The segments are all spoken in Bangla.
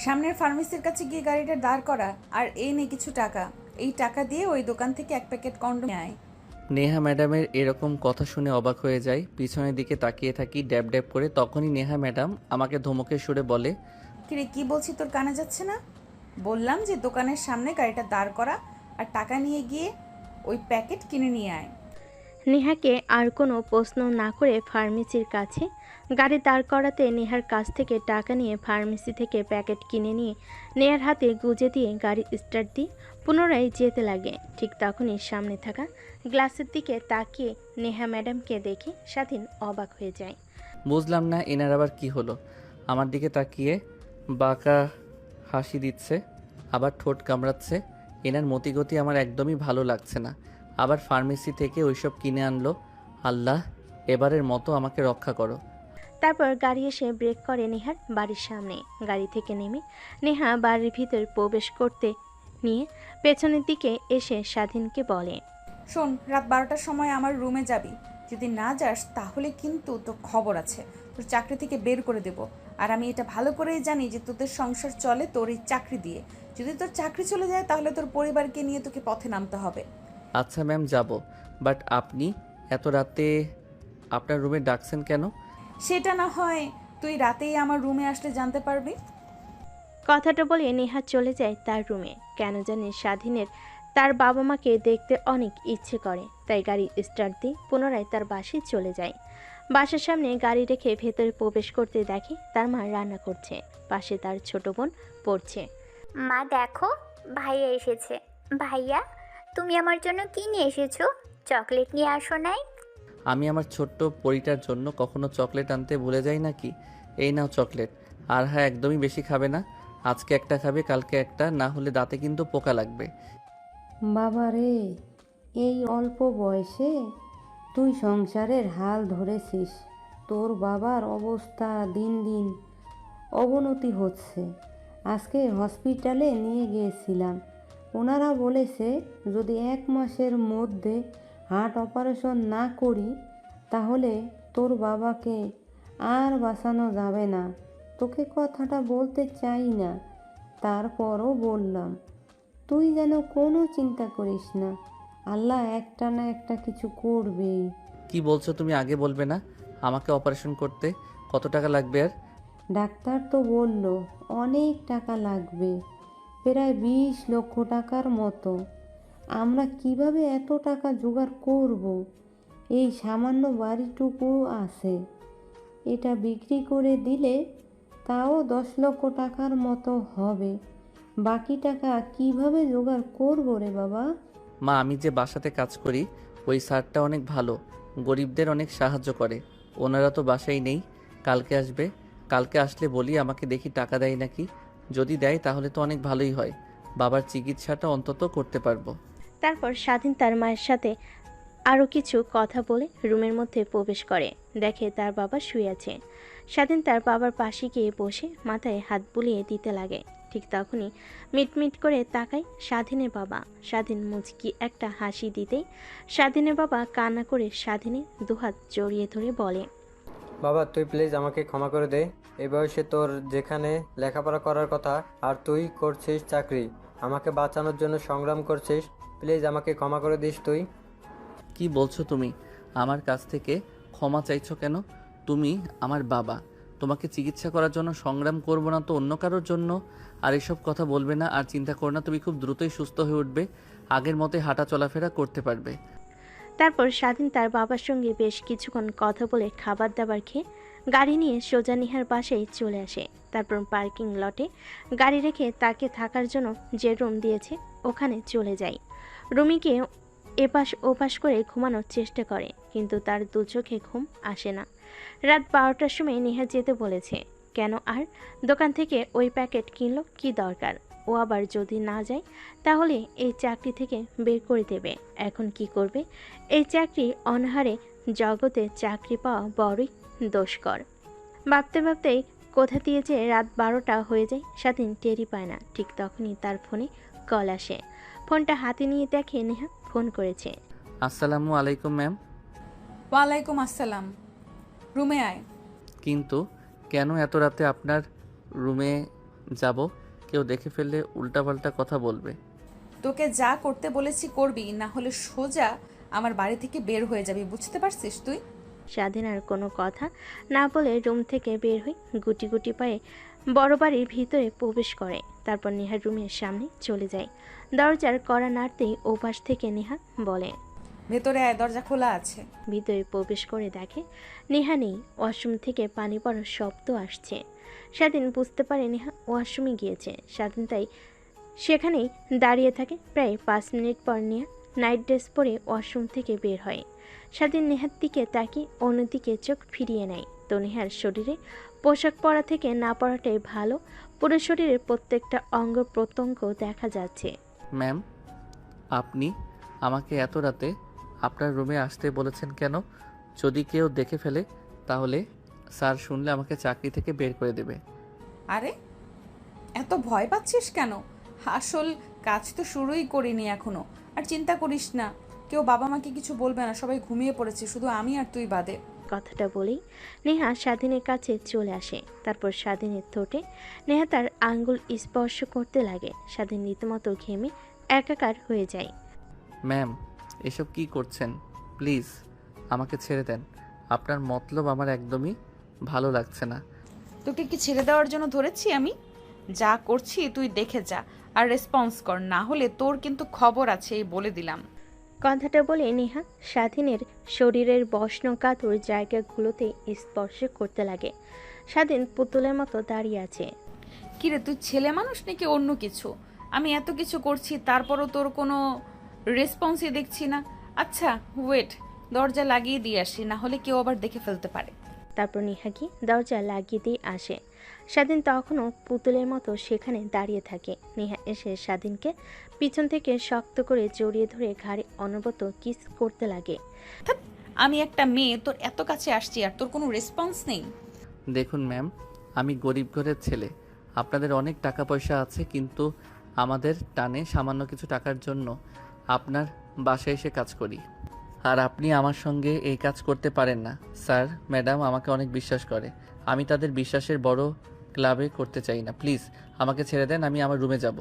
সামনের ফার্মেসির কাছে গিয়ে গাড়িটা দাঁড় করা, আর এই নে কিছু টাকা। এই টাকা দিয়ে ওই দোকান থেকে এক প্যাকেট কন্ডোম নিয়ে আয়। নেহা ম্যাডামের এরকম কথা শুনে অবাক হয়ে যায়। পিছনের দিকে তাকিয়ে থাকি ড্যাব ড্যাব করে। তখনই নেহা ম্যাডাম আমাকে ধমকের সুরে বলে, কিরে, কি বলছি তোর কানে যাচ্ছে না? বললাম যে দোকানের সামনে গাড়িটা দাঁড় করা, আর টাকা নিয়ে গিয়ে ওই প্যাকেট কিনে নিয়ে আয়। নেহাকে আর কোনো প্রশ্ন না করে ফার্মেসির কাছে গাড়ি দাঁড় করাতে নেহার কাছ থেকে টাকা নিয়ে ফার্মেসি থেকে প্যাকেট কিনে নিয়ে নেহার হাতে গুজে দিয়ে গাড়ি স্টার্ট দিয়ে পুনরায় যেতে লাগে। ঠিক তখনই সামনে থাকা গ্লাসের দিকে তাকিয়ে নেহা ম্যাডামকে দেখে স্বাধীন অবাক হয়ে যায়। বুঝলাম না এনার আবার কি হলো। আমার দিকে তাকিয়ে বাঁকা হাসি দিচ্ছে, আবার ঠোঁট কামড়াচ্ছে। এনার মতিগতি আমার একদমই ভালো লাগছে না। আবার ফার্মেসি থেকে ওইসব কিনে আনলো। আল্লাহ, এবারের মতো আমাকে রক্ষা করো। তারপর গাড়ি এসে ব্রেক করে নেহার বাড়ির সামনে। গাড়ি থেকে নেমে নেহা বাড়ির ভিতর প্রবেশ করতে নিয়ে পেছনের দিকে এসে স্বাধীনকে বলে, শোন, রাত 12টার সময় আমার রুমে যাবি। যদি না যাস তাহলে কিন্তু তোর খবর আছে, তোর চাকরি থেকে বের করে দেব। আর আমি এটা ভালো করেই জানি যে তোদের সংসার চলে তোর এই চাকরি দিয়ে। যদি তোর চাকরি চলে যায় তাহলে তোর পরিবারকে নিয়ে তোকে পথে নামতে হবে। আচ্ছা ম্যাম, যাব। বাট আপনি এত রাতে আপনার রুমে ডাকছেন কেন? সেটা না হয় তুই রাতেই আমার রুমে আসলে জানতে পারবি। কথাটা বলে নেহা চলে যায় তার রুমে। কেন জানি স্বাধীনের তার বাবা মাকে দেখতে অনেক ইচ্ছে করে, তাই গাড়ি স্টার্ট দিয়ে পুনরায় তার বাসায় চলে যায়। বাসার সামনে গাড়ি রেখে ভেতরে প্রবেশ করতে দেখে তার মা রান্না করছে, পাশে তার ছোট বোন পড়ছে। মা দেখো, ভাইয়া এসেছে। ভাইয়া, তুমি আমার জন্য কি নিয়ে এসেছো? চকলেট নিয়ে আসো নাই? আমি আমার ছোট্ট পরিটার জন্য কখনো চকলেট আনতে ভুলে যাই নাকি? এই নাও চকলেট। আর হ্যাঁ, একদমই বেশি খাবে না। আজকে একটা খাবে, কালকে একটা, না হলে দাঁতে কিন্তু পোকা লাগবে। বাবা রে, এই অল্প বয়সে তুই সংসারের হাল ধরেছিস। তোর বাবার অবস্থা দিন দিন অবনতি হচ্ছে। আজকে হসপিটালে নিয়ে গিয়েছিলাম। ওনারা বলেছে যদি 1 মাসের মধ্যে হার্ট অপারেশন না করি তাহলে তোর বাবাকে আর বাঁচানো যাবে না। তোকে কথাটা বলতে চাই না, তারপরও বললাম। তুই যেন কোনো চিন্তা করিস না, আল্লাহ একটা না একটা কিছু করবেই। কি বলছো তুমি? আগে বলবে না? আমাকে অপারেশন করতে কত টাকা লাগবে? আর ডাক্তার তো বলল অনেক টাকা লাগবে, প্রায় 20 লক্ষ টাকার মতো। আমরা কিভাবে এত টাকা জোগাড় করব? এই সামান্য বাড়িটুকু আছে, এটা বিক্রি করে দিলে তাও 10 লক্ষ টাকার মতো হবে। বাকি টাকা কিভাবে জোগাড় করব রে বাবা? মা, আমি যে বাসাতে কাজ করি ওই স্যারটা অনেক ভালো, গরিবদের অনেক সাহায্য করে। ওনারা তো বাসায় নেই, কালকে আসবে। কালকে আসলে বলি আমাকে দেখি টাকা দেয় নাকি। যদি দেয় তাহলে তো অনেক ভালোই হয়, বাবার চিকিৎসাটা অন্তত করতে পারবো। তারপর স্বাধীন তার মায়ের সাথে আরও কিছু কথা বলে রুমের মধ্যে প্রবেশ করে। দেখে তার বাবা শুয়ে আছে। স্বাধীন তার বাবার পাশে গিয়ে বসে মাথায় হাত বুলিয়ে দিতে লাগে। ঠিক তখনই মিটমিট করে তাকায় স্বাধীনের বাবা। স্বাধীন মুচকি একটা হাসি দিতেই স্বাধীনের বাবা কান্না করে স্বাধীনের দুহাত জড়িয়ে ধরে বলে, বাবা, তুই প্লিজ আমাকে ক্ষমা করে দে। এই বয়সে তোর যেখানে লেখাপড়া করার কথা আর তুই করছিস চাকরি, আমাকে বাঁচানোর জন্য সংগ্রাম করছিস। প্লিজ আমাকে ক্ষমা করে দিস তুই। কি বলছো তুমি? আমার কাছ থেকে ক্ষমা চাইছো কেন? তুমি আমার বাবা, তোমাকে চিকিৎসা করার জন্য সংগ্রাম করব না তো অন্য কারোর জন্য? আর এসব কথা বলবে না। আর চিন্তা করো না, তুমি খুব দ্রুতই সুস্থ হয়ে উঠবে, আগের মতোই হাঁটা চলাফেরা করতে পারবে। তারপর স্বাধীন তার বাবার সঙ্গে বেশ কিছুক্ষণ কথা বলে খাবার দাবার খেয়ে গাড়ি নিয়ে সোজা নিহার বাসায় চলে আসে। তারপর পার্কিং লটে গাড়ি রেখে তাকে থাকার জন্য যে রুম দিয়েছে ওখানে চলে যায়। রুমিকে এপাশ ওপাশ করে ঘুমানোর চেষ্টা করে, কিন্তু তার দু চোখে ঘুম আসে না। রাত 12টার সময় নেহা যেতে বলেছে। কেন আর দোকান থেকে ওই প্যাকেট কিনলো কি দরকার? ও আবার যদি না যায় তাহলে এই চাকরি থেকে বের করে দেবে। এখন কি করবে? এই চাকরি অনাহারে জগতে চাকরি পাওয়া বড়ই দুষ্কর। ভাবতে ভাবতেই কোথা দিয়ে যে রাত 12টা হয়ে যায় স্বাধীন টেরই পায় না। ঠিক তখনই তার ফোনে কল আসে। ফোনটা হাতে নিয়ে দেখে নেহা ফোন করেছে। আসসালামু আলাইকুম ম্যাম। ওয়ালাইকুম আসসালাম। রুমে আয়। কিন্তু কেন এত রাতে আপনার রুমে যাব, কেউ দেখে ফেললে উল্টাপাল্টা কথা বলবে। তোকে যা করতে বলেছি করবি, না হলে সোজা আমার বাড়ি থেকে বের হয়ে যাবি, বুঝতে পারছিস তুই? স্বাধীন আর কোনো কথা না বলে রুম থেকে বের হয়ে গুটি গুটি পায়ে বড় বাড়ির ভিতরে প্রবেশ করে। তারপর নেহার রুমের সামনে চলে যায়। দরজার কড়া নাড়তেই ওপাশ থেকে নেহা বলে, ভেতরে আয়, দরজা খোলা আছে। ভিতরে প্রবেশ করে দেখে নেহা নেই। ওয়াশরুম থেকে পানি পড়ার শব্দ আসছে। স্বাধীন বুঝতে পারে নেহা ওয়াশরুমে গিয়েছে। স্বাধীন তাই সেখানেই দাঁড়িয়ে থাকে। প্রায় 5 মিনিট পর নেহা নাইট ড্রেস পরে ওয়াশরুম থেকে বের হয়। স্বাধীন নেহার দিকে তাকিয়ে অন্যদিকে চোখ ফিরিয়ে নেয়। তো নেহার শরীরে পোশাক পরা থেকে না পরাটাই ভালো। পুরো শরীরের প্রত্যেকটা অঙ্গ প্রত্যঙ্গ দেখা যাচ্ছে। ম্যাম, আপনি আমাকে এত রাতে আপনার রুমে আসতে বলেছেন কেন? যদি কেউ দেখে ফেলে তাহলে স্যার শুনলে আমাকে চাকরি থেকে বের করে দেবে। আরে এত ভয় পাচ্ছিস কেন? আসল কাজ তো শুরুই করিনি এখনো। আর চিন্তা করিস না, কেউ বাবা মাকে কিছু বলবে না, সবাই ঘুমিয়ে পড়েছে, শুধু আমি আর তুই বাদে। কথাটা বলেই নেহা স্বাধীনের কাছে চলে আসে। তারপর স্বাধীনের ঠোঁটে নেহা তার আঙ্গুল স্পর্শ করতে লাগে। স্বাধীন রীতিমতো ঘেমে একাকার হয়ে যায়। ম্যাম, এসব কি করছেন? প্লিজ আমাকে ছেড়ে দেন। আপনার মতলব আমার একদমই ভালো লাগছে না। তোকে কি ছেড়ে দেওয়ার জন্য ধরেছি আমি? যা করছি তুই দেখে যা আর রেসপন্স কর, না হলে তোর কিন্তু খবর আছে, এই বলে দিলাম। কথাটা বলে নেহা স্বাধীনের শরীরের বসনকাতর জায়গাগুলোতে স্পর্শ করতে লাগে। স্বাধীন পুতুলের মতো দাঁড়িয়ে আছে। কিরে তুই ছেলে মানুষ নাকি অন্য কিছু? আমি এত কিছু করছি তারপরও তোর কোনো রেসপন্সই দেখছি না। আচ্ছা ওয়েট, দরজা লাগিয়ে দিয়ে আসি, না হলে কেউ আবার দেখে ফেলতে পারে। তারপর নেহা কি দরজা লাগিয়ে দিয়ে আসে। স্বাধীন তখনও পুতুলের মতো সেখানে দাঁড়িয়ে থাকে। নেহা এসে স্বাধীনকে পিছন থেকে শক্ত করে জড়িয়ে ধরে ঘাড়ে অনবরত কিস করতে লাগে। ধ্যাৎ, আমি একটা মেয়ে, তোর এত কাছে আসছি আর তোর কোনো রেসপন্স নেই। দেখুন ম্যাম, আমি গরিব ঘরের ছেলে। আপনাদের অনেক টাকা পয়সা আছে, কিন্তু আমাদের টানে সামান্য কিছু টাকার জন্য আপনার বাসায় এসে কাজ করি। আর আপনি আমার সঙ্গে এই কাজ করতে পারেন না। স্যার ম্যাডাম আমাকে অনেক বিশ্বাস করে, আমি তাদের বিশ্বাসের বড় ক্লাবে করতে চাই না। প্লিজ আমাকে ছেড়ে দেন, আমি আমার রুমে যাব।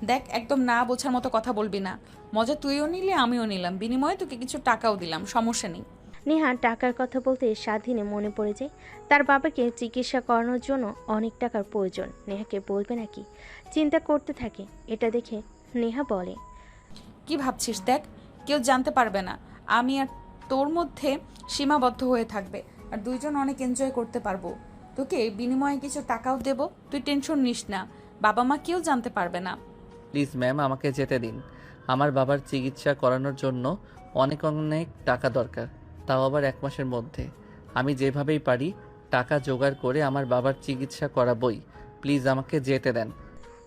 দেখ, একদম না বোঝার মতো কথা বলবি না। মজা তুইও নিলে আমিও নিলাম, বিনিময়ে তোকে কিছু টাকাও দিলাম, সমস্যা নেই। নেহা টাকার কথা বলতে স্বাধীনে মনে পড়ে যায় তার বাবাকে চিকিৎসা করানোর জন্য অনেক টাকার প্রয়োজন। নেহাকে বলবে নাকি চিন্তা করতে থাকে। এটা দেখে নেহা বলে, কি ভাবছিস? দেখ, কেউ জানতে পারবে না, আমি আর তোর মধ্যে সীমাবদ্ধ হয়ে থাকবে, আর দুইজন অনেক এনজয় করতে পারবো। তোকে বিনিময়ে কিছু টাকাও দেব, তুই টেনশন নিস না, বাবা মা কেউ জানতে পারবে না। প্লিজ ম্যাম, আমাকে যেতে দিন। আমার বাবার চিকিৎসা করানোর জন্য অনেক অনেক টাকা দরকার, তাও আবার 1 মাসের মধ্যে। আমি যেভাবেই পারি টাকা জোগাড় করে আমার বাবার চিকিৎসা করাবই। প্লিজ আমাকে যেতে দেন।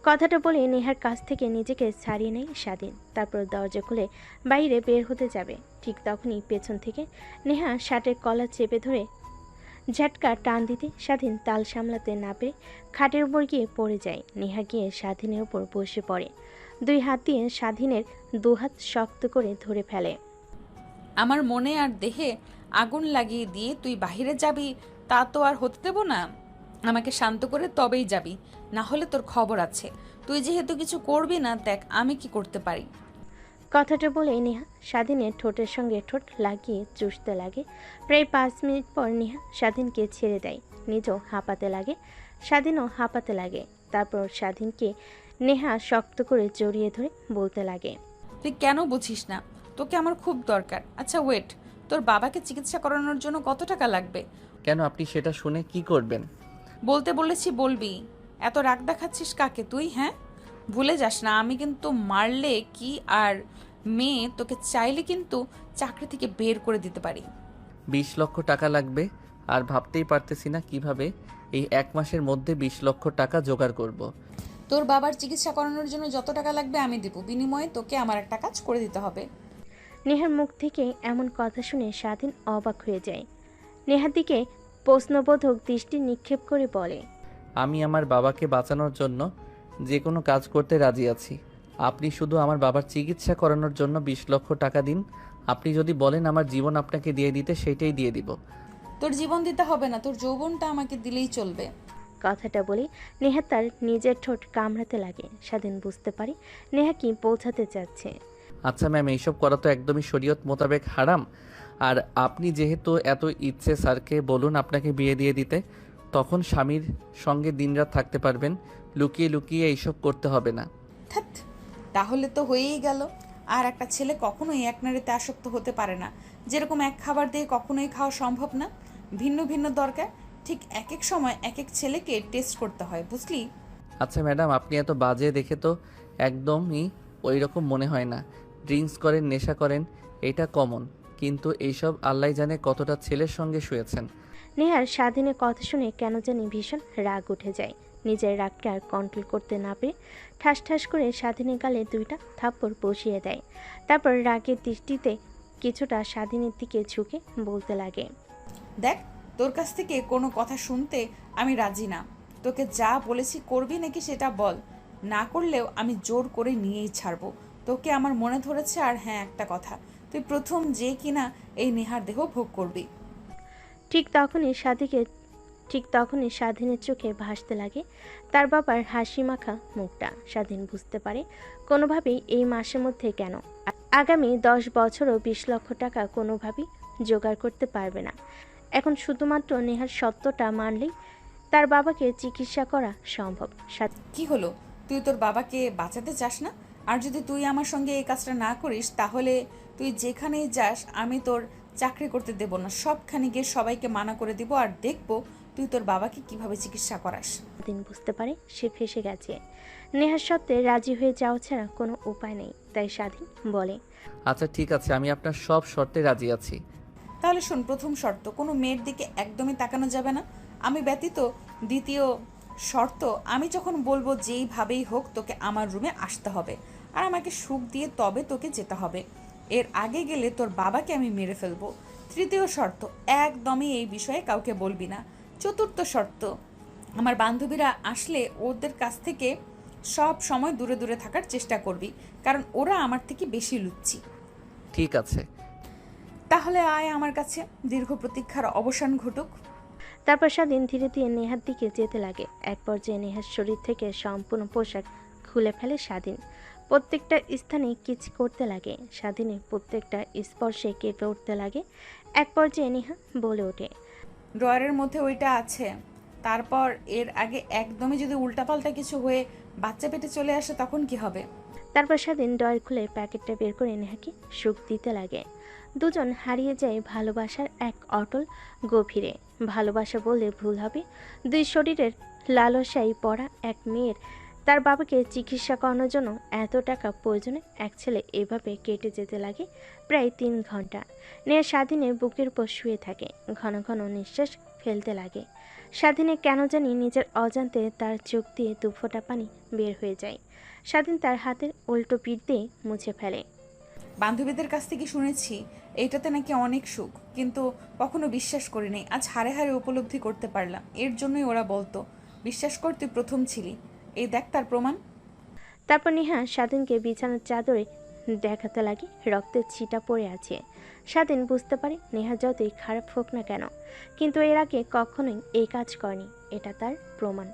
কথাটা বলে নেহার কাছ থেকে নিজেকে ছাড়িয়ে নেয় স্বাধীন। তারপর দরজা খুলে বাইরে বের হতে যাবে। ঠিক তখনই পেছন থেকে নেহা শার্টের কলার চেপে ধরে ঝাটকা টান দিতে স্বাধীন তাল সামলাতে না পেরে খাটের উপর গিয়ে পড়ে যায়। নেহা গিয়ে স্বাধীনের উপর বসে পড়ে। 2 হাত দিয়ে স্বাধীনের 2 হাত শক্ত করে ধরে ফেলে। আমার মনে আর দেহে আগুন লাগিয়ে দিয়ে তুই বাহিরে যাবি, তা তো আর হতে দেব না। আমাকে শান্ত করে তবেই যাবি, না হলে তোর খবর আছে। তুই যেহেতু কিছু করবি না, দেখ আমি কি করতে পারি। কথাটা বলে নেহা স্বাধীনের ঠোঁটের সঙ্গে ঠোঁট লাগিয়ে চুষতে লাগে। প্রায় 5 মিনিট পর নেহা স্বাধীনকে ছেড়ে দেয়। নিজেও হাঁপাতে লাগে, স্বাধীনও হাঁপাতে লাগে। তারপর স্বাধীনকে নেহা শক্ত করে জড়িয়ে ধরে বলতে লাগে, তুই কেন বুঝিস না? তোকে আমার খুব দরকার। আচ্ছা ওয়েট, তোর বাবাকে চিকিৎসা করানোর জন্য কত টাকা লাগবে? কেন, আপনি সেটা শুনে কি করবেন? বলতে বলেছি বলবি। এত রাগ দেখাচ্ছিস কাকে তুই? হ্যাঁ, ভুলে যাস না, আমি কিন্তু মারলে কি আর মেয়ে, তোকে চাইলে কিন্তু চাকরি থেকে বের করে দিতে পারি। 20 লক্ষ টাকা লাগবে, আর ভাবতেই পারতেছি না কিভাবে এই 1 মাসের মধ্যে 20 লক্ষ টাকা জোগাড় করব। তোর বাবার চিকিৎসা করানোর জন্য যত টাকা লাগবে আমি দেবো, বিনিময়ে তোকে আমার একটা কাজ করে দিতে হবে। নেহার মুখ থেকে এমন কথা শুনে স্বাধীন অবাক হয়ে যায়। নেহার দিকে প্রশ্নবোধক দৃষ্টি নিক্ষেপ করে বলে, আমি আমার বাবাকে বাঁচানোর জন্য যে কোনো কাজ করতে রাজি আছি। আপনি শুধু আমার বাবার চিকিৎসা করানোর জন্য 20 লক্ষ টাকা দিন। আপনি যদি বলেন আমার জীবন আপনাকে দিয়ে দিতে, সেইটাই দিয়ে দিব। তোর জীবন দিতে হবে না, তোর যৌবনটা আমাকে দিলেই চলবে। কথাটা বলে নেহা তার নিজের ঠোঁট কামড়াতে লাগে। স্বাধীন বুঝতে পারে নেহা কি বোঝাতে চাচ্ছে। আচ্ছা ম্যাম, এইসব করা তো একদমই শরীয়ত মোতাবেক হারাম। আর আপনি যেহেতু এত ইচ্ছে, স্যারকে বলুন আপনাকে বিয়ে দিয়ে দিতে। তখন স্বামীর সঙ্গে দিনরাত থাকতে পারবেন। লুকিয়ে লুকিয়ে এইসব করতে হবে না। ধ্যাৎ, তাহলে তো হয়েই গেল। আর একটা ছেলে কখনোই এক নারীতে আসক্ত হতে পারে না। যেরকম এক খাবার দিয়ে কখনোই খাওয়া সম্ভব না, ভিন্ন ভিন্ন দরকার। ঠিক এক এক সময় এক এক ছেলেকে টেস্ট করতে হয়, বুঝলি? আচ্ছা ম্যাডাম, আপনি এত বাজে দেখে তো একদমই ওই রকম মনে হয় না। ড্রিঙ্কস করেন, নেশা করেন, এটা কমন। কিন্তু এইসব আল্লাহ জানে কতটা ছেলের সঙ্গে শুয়েছেন। নেহার স্বাধীনের কথা শুনে কেন জানি ভীষণ রাগ উঠে যায়। নিজের রাগকে আর কন্ট্রোল করতে না পেরে ঠাস ঠাস করে স্বাধীনের গালে 2টা থাপ্পড় বসিয়ে দেয়। তারপর রাগের দৃষ্টিতে কিছুটা স্বাধীনের দিকে ঝুঁকে বলতে লাগে, দেখ, তোর কাছ থেকে কোনো কথা শুনতে আমি রাজি না। তোকে যা বলেছি করবি নাকি সেটা বল। না করলেও আমি জোর করে নিয়েই ছাড়বো। তোকে আমার মনে ধরেছে। আর হ্যাঁ, একটা কথা, তুই প্রথম যে কিনা এই নেহার দেহ ভোগ করবি। ঠিক তখনই স্বাধীনের চোখে ভাসতে লাগে তার বাবার হাসি মাখা মুখটা। স্বাধীন বুঝতে পারে কোনোভাবেই এই মাসের মধ্যে কেন আগামী 10 বছরও 20 লক্ষ টাকা কোনোভাবেই জোগাড় করতে পারবে না। এখন শুধুমাত্র নেহার সত্যটা মানলেই তার বাবাকে চিকিৎসা করা সম্ভব। কি হলো, তুই তোর বাবাকে বাঁচাতে চাস না? আর যদি তুই আমার সঙ্গে এই কাজটা না করিস, তাহলে তুই যেখানেই যাস আমি তোর চাকরি করতে দেব না। সবখানে গিয়ে সবাইকে মানা করে দিব, আর দেখব তুই তোর বাবাকে কিভাবে চিকিৎসা করাস। স্বাধীন বুঝতে পারে সে ফেঁসে গেছে। নেহার সত্ত্বে রাজি হয়ে যাওয়া ছাড়া কোনো উপায় নেই। তাই স্বাধীন বলে, আচ্ছা ঠিক আছে, আমি আপনার সব শর্তে রাজি আছি। তাহলে শোন, প্রথম শর্ত, কোনো মেয়ের দিকে একদমই তাকানো যাবে না আমি ব্যতীত। দ্বিতীয় শর্ত, আমি যখন বলবো যেইভাবেই হোক তোকে আমার রুমে আসতে হবে, আর আমাকে সুখ দিয়ে তবে তোকে যেতে হবে। এর আগে গেলে তোর বাবাকে আমি মেরে ফেলবো। তৃতীয় শর্ত, একদমই এই বিষয়ে কাউকে বলবি না। চতুর্থ শর্ত, আমার বান্ধবীরা আসলে ওদের কাছ থেকে সব সময় দূরে দূরে থাকার চেষ্টা করবি, কারণ ওরা আমার থেকে বেশি লুচ্ছি। ঠিক আছে। তাহলে আয় আমার কাছে, দীর্ঘ প্রতীক্ষার অবসান ঘটুক। তারপর স্বাধীন ধীরে ধীরে নেহার দিকে যেতে লাগে। এক পর্যায়ে নেহার শরীর থেকে সম্পূর্ণ পোশাক খুলে ফেলে স্বাধীন। প্রত্যেকটা স্থানে কিচ করতে লাগে। স্বাধীনের প্রত্যেকটা স্পর্শে কেঁপে উঠতে লাগে। এক পর্যায়ে নেহা বলে ওঠে, ড্রয়ারের মধ্যে ওইটা আছে। তারপর এর আগে একদমই যদি উল্টাপাল্টা কিছু হয়ে বাচ্চা পেটে চলে আসে তখন কি হবে? তারপর স্বাধীন ড্রয়ার খুলে প্যাকেটটা বের করে নেহাকে সুখ দিতে লাগে। দুজন হারিয়ে যায় ভালোবাসার এক অটল গভীরে। ভালোবাসা বললে ভুল হবে। দুই শরীরের লালসায় পড়া এক মেয়ের তার বাবাকে চিকিৎসা করানোর জন্য এত টাকা প্রয়োজনে এক ছেলে এভাবে কেটে যেতে লাগে প্রায় 3 ঘন্টা। নেহা স্বাধীনের বুকের উপর শুয়ে থাকে, ঘন ঘন নিঃশ্বাস ফেলতে লাগে। স্বাধীনে কেন জানি নিজের অজান্তে তার চোখ দিয়ে 2 ফোঁটা পানি বের হয়ে যায়। স্বাধীন তার হাতের উল্টো পিঠ দিয়ে মুছে ফেলে। বান্ধবীদের কাছ থেকে শুনেছি এইটাতে নাকি অনেক সুখ, কিন্তু কখনো বিশ্বাস করিনি। আজ হাড়ে হাড়ে উপলব্ধি করতে পারলাম। এর জন্যই ওরা বলতো, বিশ্বাস কর তুই প্রথম ছিলি। এই দেখ তার প্রমাণ। তারপর নেহা স্বাধীনকে বিছানার চাদরে দেখাতে লাগে রক্তের ছিটা পড়ে আছে। স্বাধীন বুঝতে পারে নেহা যতই খারাপ হোক না কেন, কিন্তু এর আগে কখনোই এই কাজ করেনি। এটা তার প্রমাণ।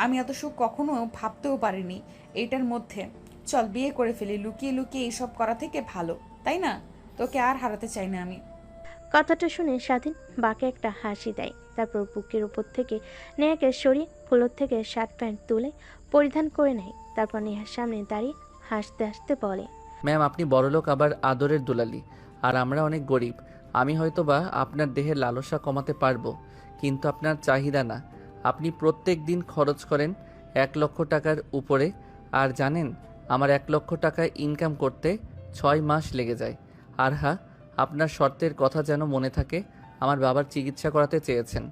আমি এত সুখ কখনো ভাবতেও পারিনি এইটার মধ্যে। চল বিয়ে করে ফেলি, লুকিয়ে লুকিয়ে এইসব করা থেকে ভালো, তাই না? তোকে আর হারাতে চাই না আমি। কথাটা শুনে স্বাধীন বাঁকে একটা হাসি দেয়। তারপর বুকের উপর থেকে নেহাকে সরিয়ে ফ্লোর থেকে শার্ট প্যান্ট তুলে পরিধান করে নেয়। তারপর নেহার সামনে দাঁড়িয়ে হাসতে হাসতে বলে, ম্যাম, আপনি বড়লোক আবার আদরের দুলালি, আর আমরা অনেক গরিব। আমি হয়তোবা আপনার দেহের লালসা কমাতে পারবো, কিন্তু আপনার চাহিদা না। আপনি প্রত্যেক দিন খরচ করেন 1 লক্ষ টাকার উপরে। আর জানেন, আমার 1 লক্ষ টাকা ইনকাম করতে 6 মাস লেগে যায়। আর হ্যাঁ, আপনার শর্তের কথা যেন মনে থাকে। আমার বাবার চিকিৎসা করাতে চেয়েছেন।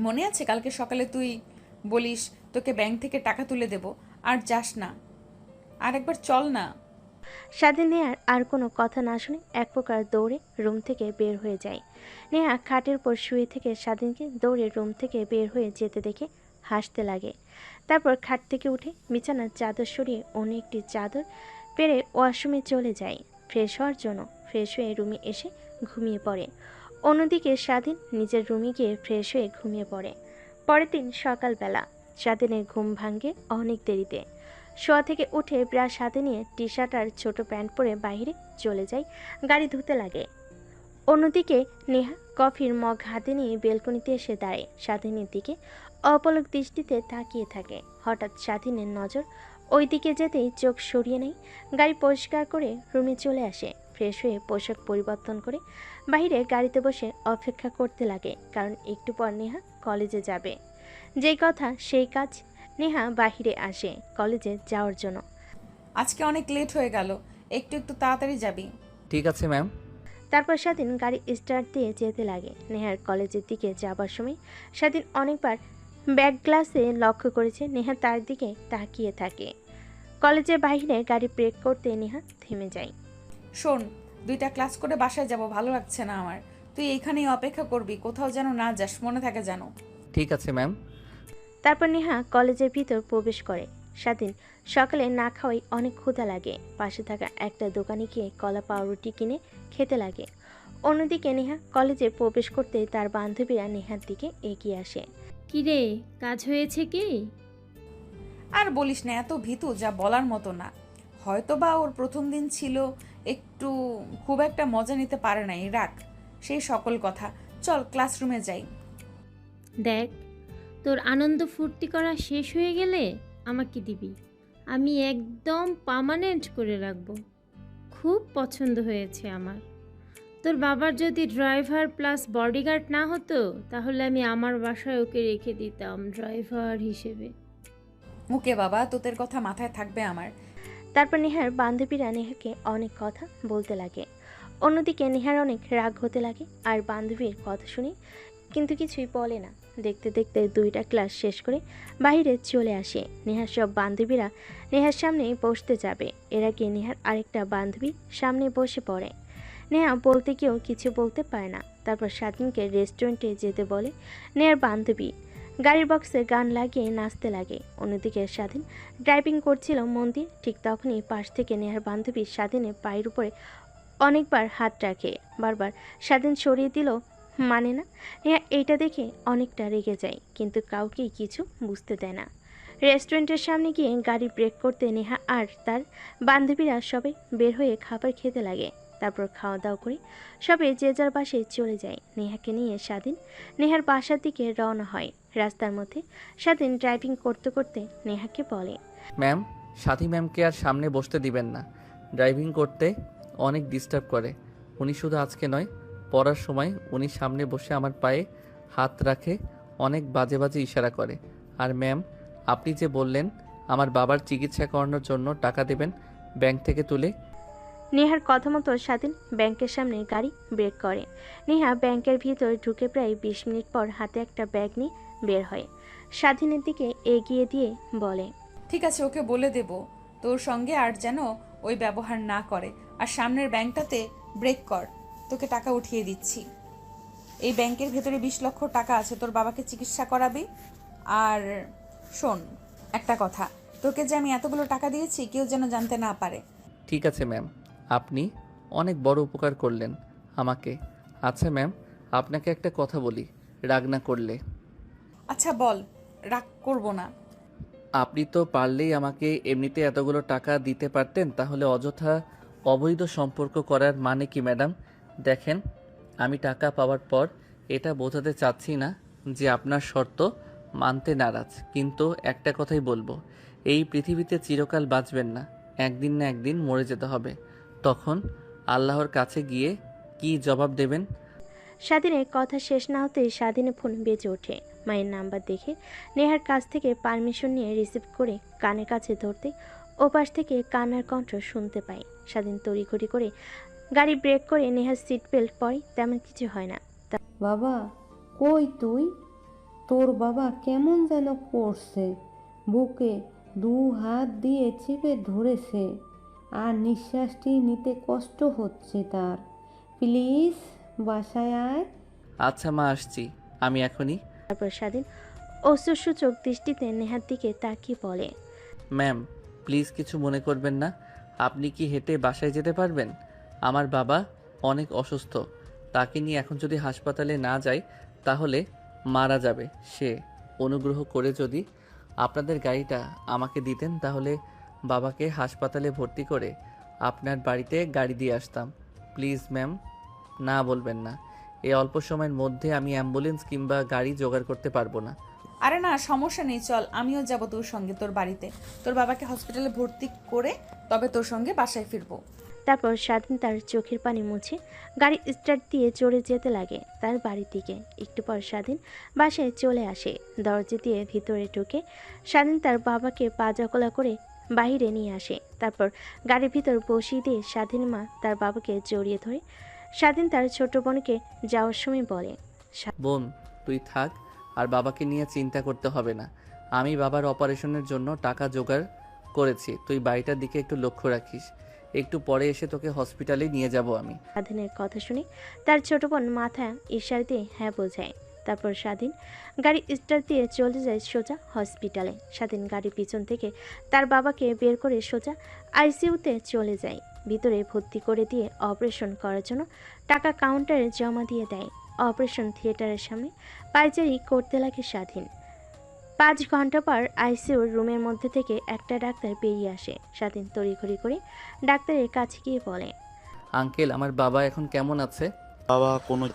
মনে আছে কালকে সকালে তুই বলিস তোকে ব্যাংক থেকে টাকা তুলে দেব, আর যাস না? আর একবার চল না। স্বাধীন নেহার আর কোনো কথা না শুনে এক প্রকার দৌড়ে রুম থেকে বের হয়ে যায়। নেহা খাটের উপর শুয়ে থেকে স্বাধীনকে দৌড়ে রুম থেকে বের হয়ে যেতে দেখে হাসতে লাগে। তারপর খাট থেকে উঠে বিছানার চাদর সরিয়ে অন্য একটি চাদর পেরে ওয়াশরুমে চলে যায় ফ্রেশ হওয়ার জন্য। ফ্রেশ হয়ে রুমে এসে ঘুমিয়ে পড়ে। অন্যদিকে স্বাধীন নিজের রুমে গিয়ে ফ্রেশ হয়ে ঘুমিয়ে পড়ে। পরের দিন সকালবেলা স্বাধীনের ঘুম ভাঙে অনেক দেরিতে। শোয়া থেকে উঠে ব্রাশ হাতে নিয়ে টি শার্ট আর ছোট প্যান্ট পরে বাইরে চলে যায়, গাড়ি ধুতে লাগে। অন্যদিকে নেহা কফির মগ হাতে নিয়ে বেলকনিতে এসে দাঁড়ায়, স্বাধীনের দিকে অপলক দৃষ্টিতে তাকিয়ে থাকে। হঠাৎ স্বাধীনের নজর ওই দিকে যেতেই চোখ সরিয়ে নেয়। গাড়ি পরিষ্কার করে রুমে চলে আসে, ফ্রেশ হয়ে পোশাক পরিবর্তন করে বাইরে গাড়িতে বসে অপেক্ষা করতে লাগে, কারণ একটু পর নেহা কলেজে যাবে। যেই কথা সেই কাজ, নেহা বাহিরে আসে কলেজে যাওয়ার জন্য। আজকে অনেক লেট হয়ে গেল, একটু একটু তাড়াতাড়ি যাবি। ঠিক আছে ম্যাম। তারপর স্বাধীন গাড়ি স্টার্ট দিয়ে যেতে লাগে। নেহার কলেজের দিকে যাবার সময় স্বাধীন অনেকবার ব্যাক গ্লাসে লক্ষ্য করেছে নেহা তার দিকে তাকিয়ে থাকে। কলেজের বাইরে গাড়ি ব্রেক করতে নেহা থেমে যায়। শোন, 2টা ক্লাস করে বাসায় যাব, ভালো লাগছে না আমার। তুই এইখানেই অপেক্ষা করবি, কোথাও যেন না যাস, মনে থাকে যেন। ঠিক আছে ম্যাম। তারপর নেহা কলেজের ভিতর প্রবেশ করে। স্বাধীন সকালে না খাওয়াই অনেক ক্ষুধা লাগে, পাশে থাকা একটা দোকানে গিয়ে কলা পাউরুটি কিনে খেতে লাগে। অন্যদিকে নেহা কলেজে প্রবেশ করতে তার বান্ধবীরা নেহার দিকে এগিয়ে আসে। কিরে, কাজ হয়েছে কি? আর বলিস না, এত ভীতু যা বলার মতো না। হয়তো বা ওর প্রথম দিন ছিল, একটু খুব একটা মজা নিতে পারে নাই, রাখ সেই সকল কথা। চল ক্লাসরুমে যাই। দেখ, তোর আনন্দ ফুর্তি করা শেষ হয়ে গেলে আমাকে দিবি, আমি একদম পার্মানেন্ট করে রাখবো। খুব পছন্দ হয়েছে আমার। তোর বাবার যদি ড্রাইভার প্লাস বডিগার্ড না হতো, তাহলে আমি আমার বাসায় ওকে রেখে দিতাম ড্রাইভার হিসেবে। ওকে বাবা, তোদের কথা মাথায় থাকবে আমার। তারপর নেহার বান্ধবীরা নেহাকে অনেক কথা বলতে লাগে। অন্যদিকে নেহার অনেক রাগ হতে লাগে আর বান্ধবীর কথা শুনে কিন্তু কিছুই বলে না। দেখতে দেখতে 2টা ক্লাস শেষ করে বাইরে চলে আসে। নেহার সব বান্ধবীরা নেহার সামনে বসতে যাবে, এর আগে নেহার আরেকটা বান্ধবী সামনে বসে পড়ে। নেহা বলতে গিয়েও কিছু বলতে পারে না। তারপর স্বাধীনকে রেস্টুরেন্টে যেতে বলে নেহার বান্ধবী। গাড়ির বক্সে গান লাগিয়ে নাচতে লাগে। অন্যদিকে স্বাধীন ড্রাইভিং করছিল মন দিয়ে। ঠিক তখনই পাশ থেকে নেহার বান্ধবী স্বাধীনের পায়ের উপরে অনেকবার হাত রাখে, বারবার স্বাধীন সরিয়ে দিল মানে না। নেহা এইটা দেখে অনেকটা রেগে যায়, কিন্তু কাউকেই কিছু বুঝতে দেয় না। রেস্টুরেন্টের সামনে গিয়ে গাড়ি ব্রেক করতে নেহা আর তার বান্ধবীরা সবাই বের হয়ে খাবার খেতে লাগে। তারপর খাওয়া দাওয়া করে সবাই যে যার বাসায় চলে যায়। নেহাকে নিয়ে স্বাধীন নেহার বাসার দিকে রওনা হয়। রাস্তার মধ্যে স্বাধীন ড্রাইভিং করতে করতে নেহাকে বলে, ম্যাম, সাথী ম্যামকে আর সামনে বসতে দিবেন না। ড্রাইভিং করতে অনেক ডিস্টার্ব করে। উনি শুধু আজকে নয়, পড়ার সময় উনি সামনে বসে আমার পায়ে হাত রাখে, অনেক বাজে বাজে ইশারা করে। আর ম্যাম, আপনি যে বললেন আমার বাবার চিকিৎসা করানোর জন্য টাকা দেবেন ব্যাংক থেকে তুলে। নেহার কথা মতো স্বাধীন ব্যাংকের সামনে গাড়ি ব্রেক করে। নেহা ব্যাংকের ভিতর ঢুকে প্রায় 20 মিনিট পর হাতে একটা ব্যাগ নিয়ে বের হয়। স্বাধীনের দিকে এগিয়ে দিয়ে বলে, ঠিক আছে, ওকে বলে দেব তোর সঙ্গে আর যেন ওই ব্যবহার না করে। আর সামনের ব্যাংকটাতে ব্রেক কর, তোকে টাকা উঠিয়ে দিচ্ছি। এই ব্যাংকের ভেতরে 20 লক্ষ টাকা আছে, তোর বাবাকে চিকিৎসা করাবি। আর শোন একটা কথা, তোকে যে আমি এতগুলো টাকা দিয়েছি কেউ যেন জানতে না পারে। ঠিক আছে ম্যাম, আপনি অনেক বড় উপকার করলেন আমাকে। আচ্ছা ম্যাম, আপনাকে একটা কথা বলি, রাগ না করলে। আচ্ছা বল, রাগ করব না। আপনি তো পারলেই আমাকে এমনিতে এতগুলো টাকা দিতে পারতেন, তাহলে অযথা অবৈধ সম্পর্ক করার মানে কি ম্যাডাম? দেখেন, আমি টাকা পাওয়ার পর এটা বোঝাতে চাচ্ছি না যে আপনার শর্ত মানতে নারাজ, কিন্তু একটা কথাই বলবো, এই পৃথিবীতে চিরকাল বাঁচবেন না, একদিন না একদিন মরে যেতে হবে। তখন আল্লাহর কাছে গিয়ে কি জবাব দেবেন? স্বাধীনের কথা শেষ না হতেই স্বাধীনের ফোন বেজে ওঠে। মায়ের নাম্বার দেখে নেহার কাছ থেকে পারমিশন নিয়ে রিসিভ করে কানের কাছে ধরতে ওপাশ থেকে কান্নার কণ্ঠ শুনতে পায়। স্বাধীন তড়িঘড়ি করে গাড়ি ব্রেক করে নেহার সিট বেল্ট পরে, তেমন কিছু হয় না। বাবা, কই তুই? তোর বাবা কেমন যেন করছে, বুকে 2 হাত দিয়ে চেপে ধরেছে আর নিঃশ্বাসটি নিতে কষ্ট হচ্ছে তার। প্লিজ বাসায় আয়। আচ্ছা মা, আসছি আমি এখনই। তারপর স্বাধীন অশ্রুসূচক দৃষ্টিতে নেহার দিকে তাকিয়ে বলে, ম্যাম, প্লিজ কিছু মনে করবেন না। আপনি কি হেঁটে বাসায় যেতে পারবেন? আমার বাবা অনেক অসুস্থ, তাকে নিয়ে এখন যদি হাসপাতালে না যাই তাহলে মারা যাবে সে। অনুগ্রহ করে যদি আপনাদের গাড়িটা আমাকে দিতেন তাহলে বাবাকে হাসপাতালে ভর্তি করে আপনার বাড়িতে গাড়ি দিয়ে আসতাম। প্লিজ ম্যাম, না বলবেন না। এই অল্প সময়ের মধ্যে আমি অ্যাম্বুলেন্স কিংবা গাড়ি জোগাড় করতে পারবো না। আরে না, সমস্যা নেই, চল আমিও যাব তোর সঙ্গে তোর বাড়িতে। তোর বাবাকে হসপিটালে ভর্তি করে তবে তোর সঙ্গে বাসায় ফিরবো। তারপর স্বাধীন তার চোখের পানি মুছে গাড়ি স্টার্ট দিয়ে চড়ে যেতে লাগে তার বাড়ির দিকে। একটু পর স্বাধীন বাসায় চলে আসে। দরজা দিয়ে ভিতরে ঢুকে স্বাধীন তার বাবাকে পা জকলা করে বাইরে নিয়ে আসে। তারপর গাড়ির ভিতর বসিয়ে দিয়ে স্বাধীন মা তার বাবাকে জড়িয়ে ধরে স্বাধীন তার ছোট বোনকে যাওয়ার সময় বলে, বোন, তুই থাক, আর বাবাকে নিয়ে চিন্তা করতে হবে না। আমি বাবার অপারেশনের জন্য টাকা জোগাড় করেছি। তুই বাড়িটার দিকে একটু লক্ষ্য রাখিস। একটু পরে এসে তোকে হসপিটালে নিয়ে যাব আমি। স্বাধীনের কথা শুনে তার ছোট বোন মাথা ইশারা দিয়ে হ্যাঁ বোঝায়। তারপর স্বাধীন গাড়ি স্টার্ট দিয়ে চলে যায় সোজা হসপিটালে। স্বাধীন গাড়ির পিছন থেকে তার বাবাকে বের করে সোজা আইসিইউতে চলে যায়। ভিতরে ভর্তি করে দিয়ে অপারেশন করার জন্য টাকা কাউন্টারে জমা দিয়ে দেয়। অপারেশন থিয়েটারের সামনে পায়চারি করতে লাগে স্বাধীন। 5 ঘন্টা পর আইসিইউর রুমের মধ্যে থেকে একটা ডাক্তার বেরিয়ে আসে। স্বাধীন তড়িঘড়ি করে ডাক্তারের কাছে গিয়ে বলে, আঙ্কেল, আমার বাবা এখন কেমন আছে?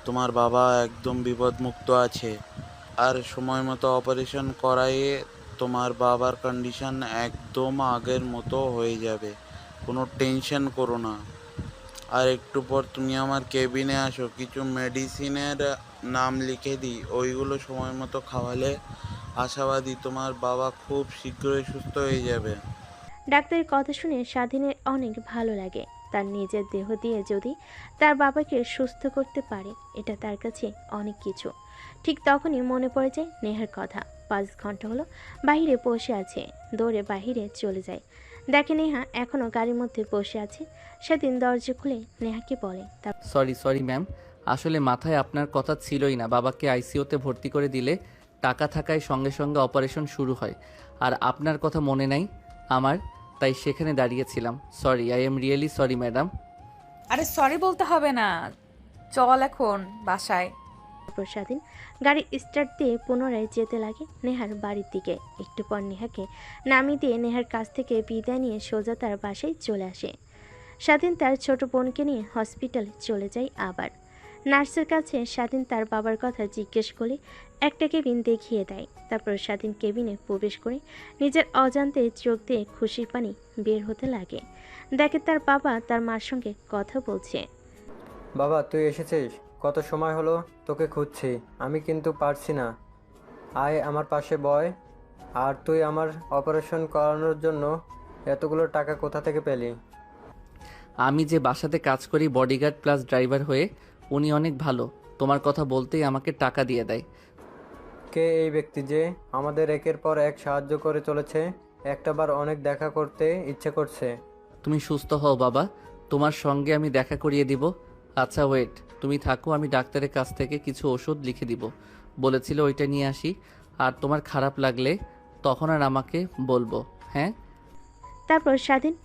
তোমার বাবা একদম বিপদমুক্ত আছে, আর সময় মতো অপারেশন করাইয়ে তোমার বাবার কন্ডিশন একদম আগের মতো হয়ে যাবে। কোনো টেনশন করো না। আর একটু পর তুমি আমার কেবিনে আসো, কিছু মেডিসিনের নাম লিখে দিই, ওইগুলো সময় মতো খাওয়ালে আশাবাদী তোমার বাবা খুব শীঘ্রই সুস্থ হয়ে যাবে। ডাক্তারের কথা শুনে স্বাধীনের অনেক ভালো লাগে। তার নিজের দেহ দিয়ে যদি তার বাবাকে সুস্থ করতে পারে, এটা তার কাছে অনেক কিছু। ঠিক তখনই মনে পড়ে যায় নেহার কথা। 5 ঘন্টা হলো বাইরে বসে আছে। দৌড়ে বাইরে চলে যায়। দেখে নেহা এখনো গাড়ির মধ্যে বসে আছে। সেদিন দরজা খুলে নেহাকে বলে, সরি ম্যাম, আসলে মাথায় আপনার কথা ছিলই না। বাবাকে আইসিইউতে ভর্তি করে দিলে টাকা থাকায় সঙ্গে সঙ্গে অপারেশন শুরু হয়, আর আপনার কথা মনে নাই আমার, তাই সেখানে দাঁড়িয়েছিলাম। Sorry, I am really sorry madam. আরে সরি বলতে হবে না, চল এখন বাসায়। তারপর স্বাধীন গাড়ি স্টার্ট দিয়ে পুনরায় যেতে লাগে নেহার বাড়ির দিকে। একটু পর নেহাকে নামিয়ে দিয়ে নেহার কাছ থেকে বিদায় নিয়ে সোজা তার বাসায় চলে আসে। স্বাধীন তার ছোট বোনকে নিয়ে হসপিটালে চলে যায়। আবার নার্সের কাছে স্বাধীন তার বাবার কথা জিজ্ঞেস করে একটা কেবিন দেখিয়ে দেয়। তারপর স্বাধীন কেবিনে প্রবেশ করে নিজের অজান্তে চোখ দিয়ে খুশির পানি বের হতে লাগে। দেখে তার বাবা তার মার সঙ্গে কথা বলছে। বাবা, তুই এসেছিস? কত সময় হলো তোকে খুঁজছি। আমি কিন্তু পারছি না। আয় আমার পাশে বয়। আর তুই আমার অপারেশন করানোর জন্য এতগুলো টাকা কোথা থেকে পেলি? আমি যে বাসাতে কাজ করি বডিগার্ড প্লাস ড্রাইভার হয়ে, উনি অনেক ভালো। তোমার কথা বলতেই আমাকে টাকা দিয়ে দেয়। কে এই ব্যক্তি যে আমাদের একের পর এক সাহায্য করে চলেছে? একটাবার অনেক দেখা করতে ইচ্ছে করছে। তুমি সুস্থ হও বাবা, তোমার সঙ্গে আমি দেখা করিয়ে দিব। আচ্ছা ওয়েট, তুমি থাকো, আমি ডাক্তারের কাছ থেকে কিছু ওষুধ লিখে দিব বলেছিল, ওইটা নিয়ে আসি। আর তোমার খারাপ লাগলে তখন আর আমাকে বলবো, হ্যাঁ? তারপর স্বাধীন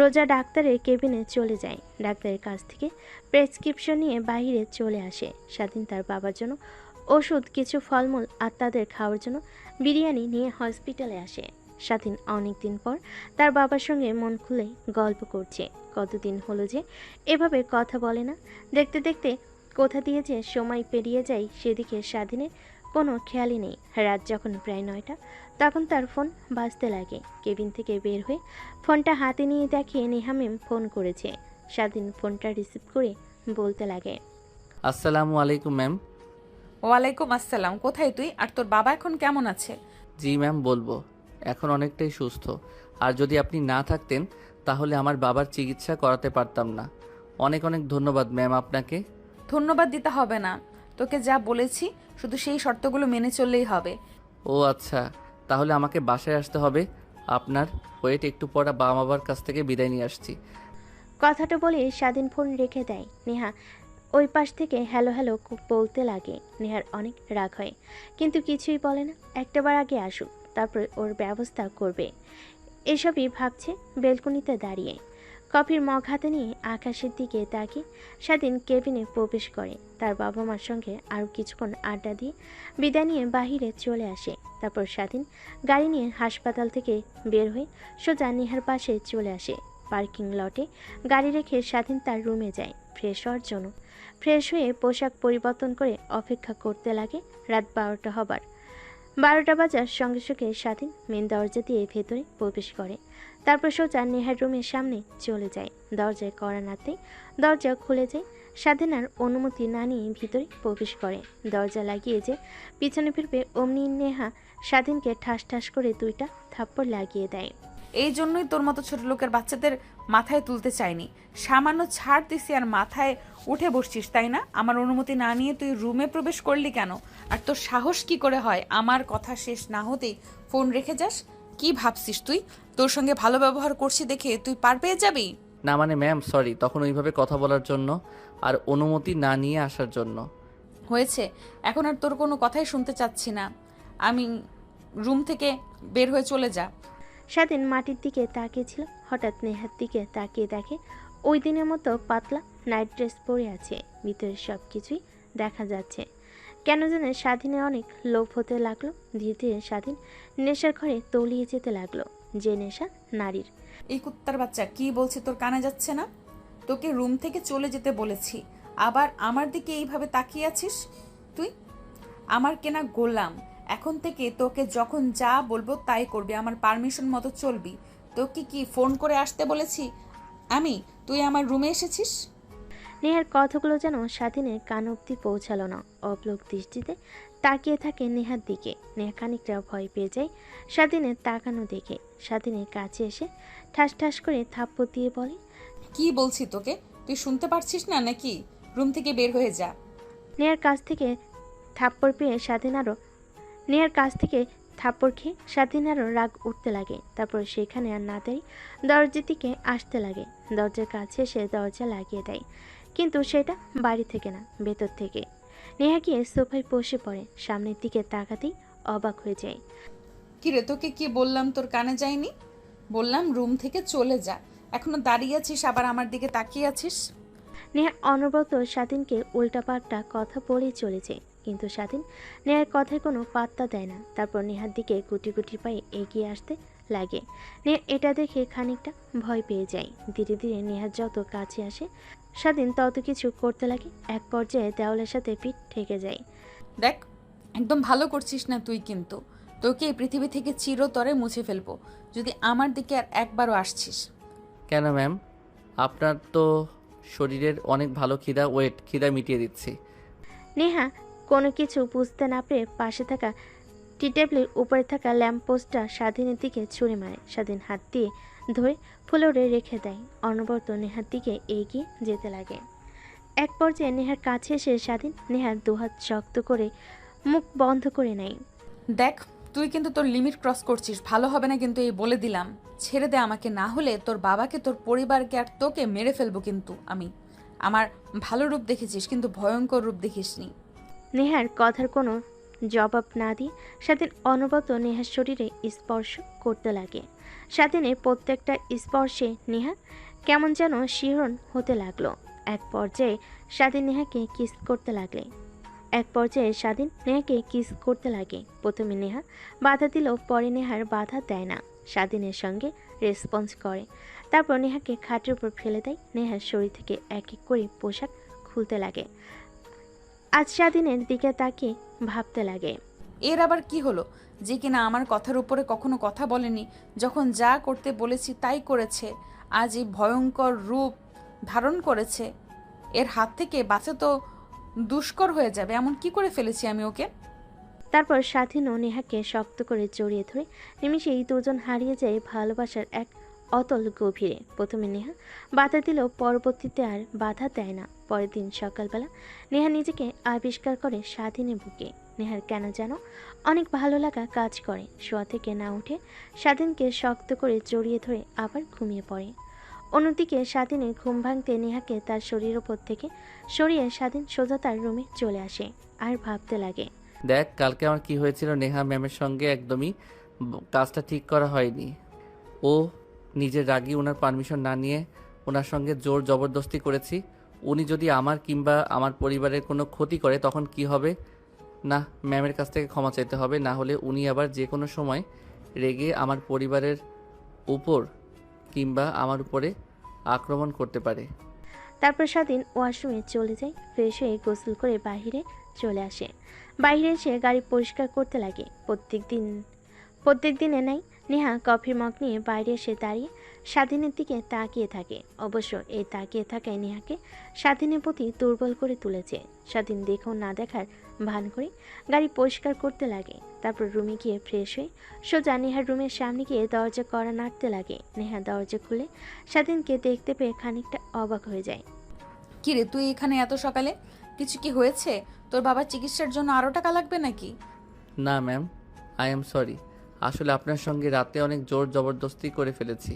রোজা ডাক্তারের কেবিনে চলে যায়। ডাক্তারের কাছ থেকে প্রেসক্রিপশন নিয়ে বাইরে চলে আসে। স্বাধীন তার বাবার জন্য ওষুধ, কিছু ফলমূল আর তাদের খাওয়ার জন্য বিরিয়ানি নিয়ে হসপিটালে আসে। স্বাধীন অনেক দিন পর তার বাবার সঙ্গে মন খুলে গল্প করছে। কতদিন হলো যে এভাবে কথা বলে না। দেখতে দেখতে কোথা দিয়ে যে সময় পেরিয়ে যায় সেদিকে স্বাধীনের কোনো খেয়ালই নেই। রাত যখন প্রায় 9টা, তখন তার ফোন বাজতে লাগে। কেবিন থেকে বের হয়ে ফোনটা হাতে নিয়ে দেখে নেহা ম্যাম ফোন করেছে। স্বাধীন ফোনটা রিসিভ করে বলতে লাগে, আসসালামু আলাইকুম ম্যাম। ওয়ালাইকুম আসসালাম। কোথায় তুই? আর তোর বাবা এখন কেমন আছে? জি ম্যাম, বলবো। এখন অনেকটাই সুস্থ। আর যদি আপনি না থাকতেন তাহলে আমার বাবার চিকিৎসা করাতে পারতাম না। অনেক অনেক ধন্যবাদ ম্যাম আপনাকে। ধন্যবাদ দিতে হবে না, তোকে যা বলেছি শুধু সেই শর্তগুলো মেনে চললেই হবে। ও আচ্ছা, তাহলে আমাকে বাসায় আসতে হবে আপনার। ওয়েট, একটু পর বাবার কাছ থেকে বিদায় নিয়ে আসছি। কথাটা বলে স্বাধীন ফোন রেখে দেয়। নেহা ওই পাশ থেকে হ্যালো হ্যালো বলতে লাগে। নেহার অনেক রাগ হয়, কিন্তু কিছুই বলে না। একটাবার আগে আসুক, তারপর ওর ব্যবস্থা করবে। এসবই ভাবছে বেলকনিতে দাঁড়িয়ে। কফির মগ হাতে নিয়ে আকাশের দিকে তাকিয়ে স্বাধীন কেবিনে প্রবেশ করে। তার বাবা মার সঙ্গে আরও কিছুক্ষণ আড্ডা দিয়ে বিদায় নিয়ে বাহিরে চলে আসে। তারপর স্বাধীন গাড়ি নিয়ে হাসপাতাল থেকে বের হয়ে সোজা নেহার পাশে চলে আসে। পার্কিং লটে গাড়ি রেখে স্বাধীন তার রুমে যায় ফ্রেশ হওয়ার জন্য। ফ্রেশ হয়ে পোশাক পরিবর্তন করে অপেক্ষা করতে লাগে রাত 12টা হবার। 12টা বাজার সঙ্গে সঙ্গে স্বাধীন মেন দরজা দিয়ে ভেতরে প্রবেশ করে। তারপর সোজা নেহার রুমের সামনে চলে যায়। দরজায় কড়া নাড়তেই দরজা খুলে যায়। স্বাধীন আর অনুমতি না নিয়ে ভিতরে প্রবেশ করে। দরজা লাগিয়ে যে পিছনে ফিরবে অমনি নেহা স্বাধীনকে ঠাস ঠাস করে 2টা থাপ্পড় লাগিয়ে দেয়। এই জন্যই তোর মতো ছোট লোকের বাচ্চাদের মাথায় তুলতে চাইনি। সামান্য ছাড় দিছি আর মাথায় উঠে বসছিস, তাই না? আমার অনুমতি না নিয়ে তুই রুমে প্রবেশ করলি কেন? আর তোর সাহস কি করে হয় আমার কথা শেষ না হতেই ফোন রেখে যাস? কি ভাবছিস তুই তোর সঙ্গে ভালো ব্যবহার করছি দেখে তুই পার পেয়ে যাবি? না মানে ম্যাম সরি, তখন ওইভাবে কথা বলার জন্য আর অনুমতি না নিয়ে আসার জন্য। হয়েছে, এখন আর তোর কোনো কথাই শুনতে চাচ্ছি না। আমি রুম থেকে বের হয়ে চলে যা। স্বাধীন মাটির দিকে তাকিয়েছিল, হঠাৎ নেহার দিকে তাকিয়ে দেখে ওই দিনের মতো পাতলা নাইট ড্রেস পরে আছে। ভিতরে সব কিছুই দেখা যাচ্ছে। কেন যেন স্বাধীনের অনেক লোভ হতে লাগলো। ধীরে ধীরে স্বাধীন নেশার ঘরে তলিয়ে যেতে লাগলো, যে নেশা নারীর। এই কুত্তার বাচ্চা, কি বলছি তোর কানে যাচ্ছে না? তোকে রুম থেকে চলে যেতে বলেছি, আবার আমার দিকে এইভাবে তাকিয়ে আছিস? তুই আমার কেনা গোলাম, এখন থেকে তোকে যখন যা বলবো তাই করবি, আমার পারমিশন মতো চলবি। তোকে কি ফোন করে আসতে বলেছি আমি? তুই আমার রুমে এসেছিস? নেহার কথাগুলো যেন স্বাধীনের কান অব্দি পৌঁছালো না। অবলোক দৃষ্টিতে তাকিয়ে থাকে নেহার দিকে। নেহা খানিকটা ভয় পেয়ে যায় স্বাধীনের তাকানো দেখে। স্বাধীনের কাছে এসে ঠাস ঠাস করে থাপ্পড় দিয়ে বলে, কি বলছি তোকে, তুই শুনতে পারছিস না নাকি? রুম থেকে বের হয়ে যা। নেহার কাছ থেকে থাপ্পড় পেয়ে নেহার কাছ থেকে থাপ্পড় খেয়ে স্বাধীন আরও রাগ উঠতে লাগে। তারপর সেখানে আর না দাঁড়িয়ে দরজার দিকে আসতে লাগে। দরজার কাছে এসে দরজা লাগিয়ে দেয়, কিন্তু সেটা বাড়ি থেকে না, ভেতর থেকে। নেহা গিয়ে সোফায় বসে পড়ে। সামনের দিকে তাকাতেই অবাক হয়ে যায়। কিরে, তোকে কি বললাম তোর কানে যায়নি? বললাম রুম থেকে চলে যা, এখনো দাঁড়িয়ে আছিস আবার আমার দিকে তাকিয়ে আছিস। নেহা অনবরত স্বাধীনকে উল্টাপাল্টা কথা বলেই চলেছে, কিন্তু স্বাধীন নেহার কথায় কোনো পাত্তা দেয় না। তারপর নেহার দিকে গুটি গুটি পায়ে এগিয়ে আসতে লাগে। নেহা এটা দেখে খানিকটা ভয় পেয়ে যায়। ধীরে ধীরে নেহার যত কাছে আসে স্বাধীন তত কিছু করতে লাগে। এক পর্যায়ে দেওয়ালের সাথে পিঠ ঠেকে যায়। দেখ, একদম ভালো করছিস না তুই, কিন্তু তোকে এই পৃথিবী থেকে চিরতরে মুছে ফেলবো যদি আমার দিকে আর একবারও আসছিস। কেন ম্যাম? আপনার তো শরীরের অনেক ভালো খিদা মিটিয়ে দিচ্ছি। নেহা কোনো কিছু বুঝতে না পেরে পাশে থাকা টি টেবিলের উপরে থাকা ল্যাম্পপোস্টটা স্বাধীনের দিকে ছুঁড়ে মারে। স্বাধীন হাত দিয়ে ধরে ফ্লোরে রেখে দেয়। অনবরত নেহার দিকে এগিয়ে যেতে লাগে। এক পর্যায়ে নেহার কাছে এসে স্বাধীন নেহার দুহাত শক্ত করে মুখ বন্ধ করে নেয়। দেখ, তুই কিন্তু তোর লিমিট ক্রস করছিস, ভালো হবে না কিন্তু, এই বলে দিলাম। ছেড়ে দে আমাকে, না হলে তোর বাবাকে, তোর পরিবারকে আর তোকে মেরে ফেলবো কিন্তু আমি। আমার ভালো রূপ দেখেছিস, কিন্তু ভয়ঙ্কর রূপ দেখিসনি। নেহার কথার কোনো জবাব না দিয়ে স্বাধীন অনবরত নেহার শরীরে স্পর্শ করতে লাগে। স্বাধীনের প্রত্যেকটা স্পর্শে নেহা কেমন যেন শিহরণ হতে লাগলো। এক পর্যায়ে স্বাধীন নেহাকে কিস করতে লাগে। প্রথমে নেহা বাধা দিল, পরে নেহার বাধা দেয় না, স্বাধীনের সঙ্গে রেসপন্স করে। তারপর নেহাকে খাটের উপর ফেলে দেয়। নেহার শরীর থেকে এক এক করে পোশাক খুলতে লাগে। আজ স্বাধীনের দিকে তাকিয়ে ভাবতে লাগে, এর আবার কি হলো যে কিনা আমার কথার উপরে কখনো কথা বলেনি, যখন যা করতে বলেছি তাই করেছে। আজ এই ভয়ঙ্কর রূপ ধারণ করেছে, এর হাত থেকে বাঁচা তো দুষ্কর হয়ে যাবে। এমন কি করে ফেলেছি আমি ওকে? তারপর স্বাধীন ও নেহাকে শক্ত করে জড়িয়ে ধরে নিমিষেই দুজন হারিয়ে যায় ভালোবাসার এক অতল গভীরে। প্রথমে নেহা বাধা দিলেও পরবর্তীতে আর বাধা দেয় না। পরের দিন সকালবেলা নেহা নিজেকে আবিষ্কার করে স্বাধীনের বুকে। নেহার কেন যেন অনেক ভালো লাগা কাজ করে। শোয়া থেকে না উঠে স্বাধীনকে শক্ত করে জড়িয়ে ধরে আবার ঘুমিয়ে পড়ে। অন্যদিকে স্বাধীনের ঘুম ভাঙতে নেহাকে তার শরীর ওপর থেকে সরিয়ে স্বাধীন সোজা তার রুমে চলে আসে আর ভাবতে লাগে, দেখ কালকে আমার কি হয়েছিল। নেহা ম্যামের সঙ্গে একদমই কাজটা ঠিক করা হয়নি। ও নিজের রাগী ওনার পারমিশন না নিয়ে ওনার সঙ্গে জোর জবরদস্তি করেছি। উনি যদি আমার কিংবা আমার পরিবারের কোনো ক্ষতি করে তখন কি হবে? না, ম্যামের কাছ থেকে ক্ষমা চাইতে হবে, না হলে উনি আবার যে কোনো সময় রেগে আমার পরিবারের উপর কিংবা আমার উপরে আক্রমণ করতে পারে। তারপর স্বাধীন ওয়াশরুমে চলে যায়, ফ্রেশ হয়ে গোসল করে বাইরে চলে আসে। বাইরে এসে গাড়ি পরিষ্কার করতে লাগে। প্রত্যেক দিনে নাই নেহা কফির মগ নিয়ে বাইরে এসে দাঁড়িয়ে স্বাধীনের দিকে তাকিয়ে থাকে। অবশ্য এই তাকিয়ে থাকায় নেহাকে স্বাধীনের প্রতি দুর্বল করে তুলেছে। স্বাধীন দেখেও না দেখার ভান করে গাড়ি পরিষ্কার করতে লাগে। তারপর রুমে গিয়ে ফ্রেশ হয়ে সোজা নেহার রুমের সামনে গিয়ে দরজা কড়া নাড়তে লাগে। নেহা দরজা খুলে স্বাধীনকে দেখতে পেয়ে খানিকটা অবাক হয়ে যায়। কিরে, তুই এখানে এত সকালে? কিছু কি হয়েছে? তোর বাবার চিকিৎসার জন্য আরও টাকা লাগবে নাকি? না ম্যাম, আই এম সরি। আসলে আপনার সঙ্গে রাতে অনেক জোর জবরদস্তি করে ফেলেছি।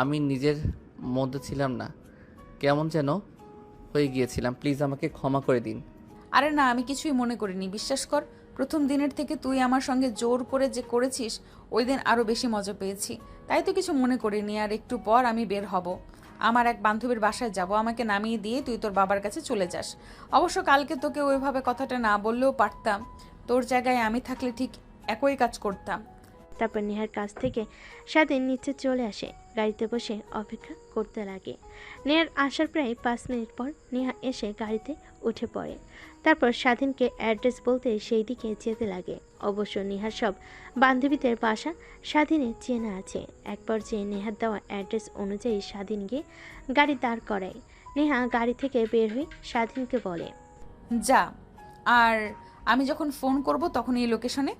আমি নিজের মধ্যে ছিলাম না, কেমন যেন হয়ে গিয়েছিলাম। প্লিজ আমাকে ক্ষমা করে দিন। আরে না, আমি কিছুই মনে করিনি, বিশ্বাস কর। প্রথম দিনের থেকে তুই আমার সঙ্গে জোর করে যে করেছিস, ওই দিন আরও বেশি মজা পেয়েছি, তাই তো কিছু মনে করিনি। আর একটু পর আমি বের হব, আমার এক বান্ধবীর বাসায় যাব। আমাকে নামিয়ে দিয়ে তুই তোর বাবার কাছে চলে যাস। অবশ্য কালকে তোকে ওইভাবে কথাটা না বললেও পারতাম। তোর জায়গায় আমি থাকলে ঠিক একই কাজ করতাম। তারপর নেহার কাছ থেকে স্বাধীন নিচে চলে আসে, গাড়িতে বসে অপেক্ষা করতে লাগে। নেহার আসার প্রায় 5 মিনিট পর নেহা এসে গাড়িতে উঠে পড়ে। তারপর স্বাধীনকে অ্যাড্রেস বলতে সেই দিকে যেতে লাগে। অবশ্য নেহার সব বান্ধবীদের বাসা স্বাধীনের চেনা আছে। এক পর্যায়ে নেহার দেওয়া অ্যাড্রেস অনুযায়ী স্বাধীন গিয়ে গাড়ি দাঁড় করায়। নেহা গাড়ি থেকে বের হয়ে স্বাধীনকে বলে, যা, আর আমি যখন ফোন করব তখন এই লোকেশনে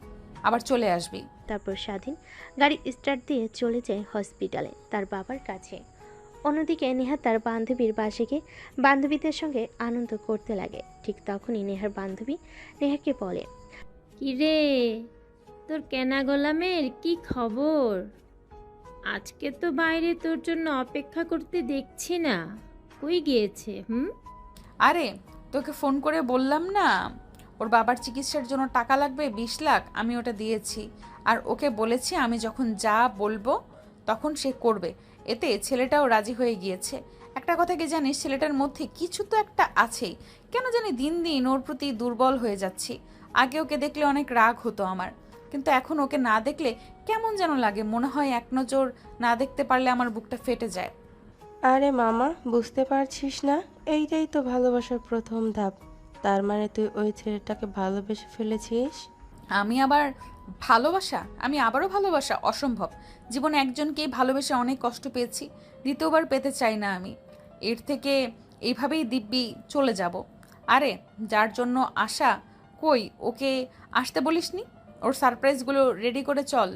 আবার চলে আসবি। তারপর স্বাধীন গাড়ি স্টার্ট দিয়ে চলে যায় হসপিটালে তার বাবার কাছে। অন্যদিকে নেহা তার বান্ধবীর বাসে গিয়ে বান্ধবীদের সঙ্গে আনন্দ করতে লাগে। ঠিক তখনই নেহার বান্ধবী নেহাকে বলে, কিরে, তোর কেনা গোলামের কি খবর? আজকে তো বাইরে তোর জন্য অপেক্ষা করতে দেখছি না, কই গিয়েছে? আরে, তোকে ফোন করে বললাম না ওর বাবার চিকিৎসার জন্য টাকা লাগবে 20 লাখ, আমি ওটা দিয়েছি। আর ওকে বলেছি আমি যখন যা বলবো তখন সে করবে। এতে ছেলেটাও রাজি হয়ে গিয়েছে। একটা কথা কি জানিস, ছেলেটার মধ্যে কিছু তো একটা আছেই। কেন জানি দিন দিন ওর প্রতি দুর্বল হয়ে যাচ্ছি। আগে ওকে দেখলে অনেক রাগ হতো আমার, কিন্তু এখন ওকে না দেখলে কেমন যেন লাগে। মনে হয় এক নজর না দেখতে পারলে আমার বুকটা ফেটে যায়। আরে মামা, বুঝতে পারছিস না? এইটাই তো ভালোবাসার প্রথম ধাপ। তার মানে তুই ওই ছেলেটাকে ভালোবেসে ফেলেছিস? আমি আবারও ভালোবাসা অসম্ভব। জীবনে একজনকেই ভালোবেসে অনেক কষ্ট পেয়েছি, দ্বিতীয়বার পেতে চাই না আমি। এর থেকে এইভাবেই দিব্যি চলে যাব। আরে, যার জন্য আশা, কই ওকে আসতে বলিসনি? ওর সারপ্রাইজগুলো রেডি করে চল।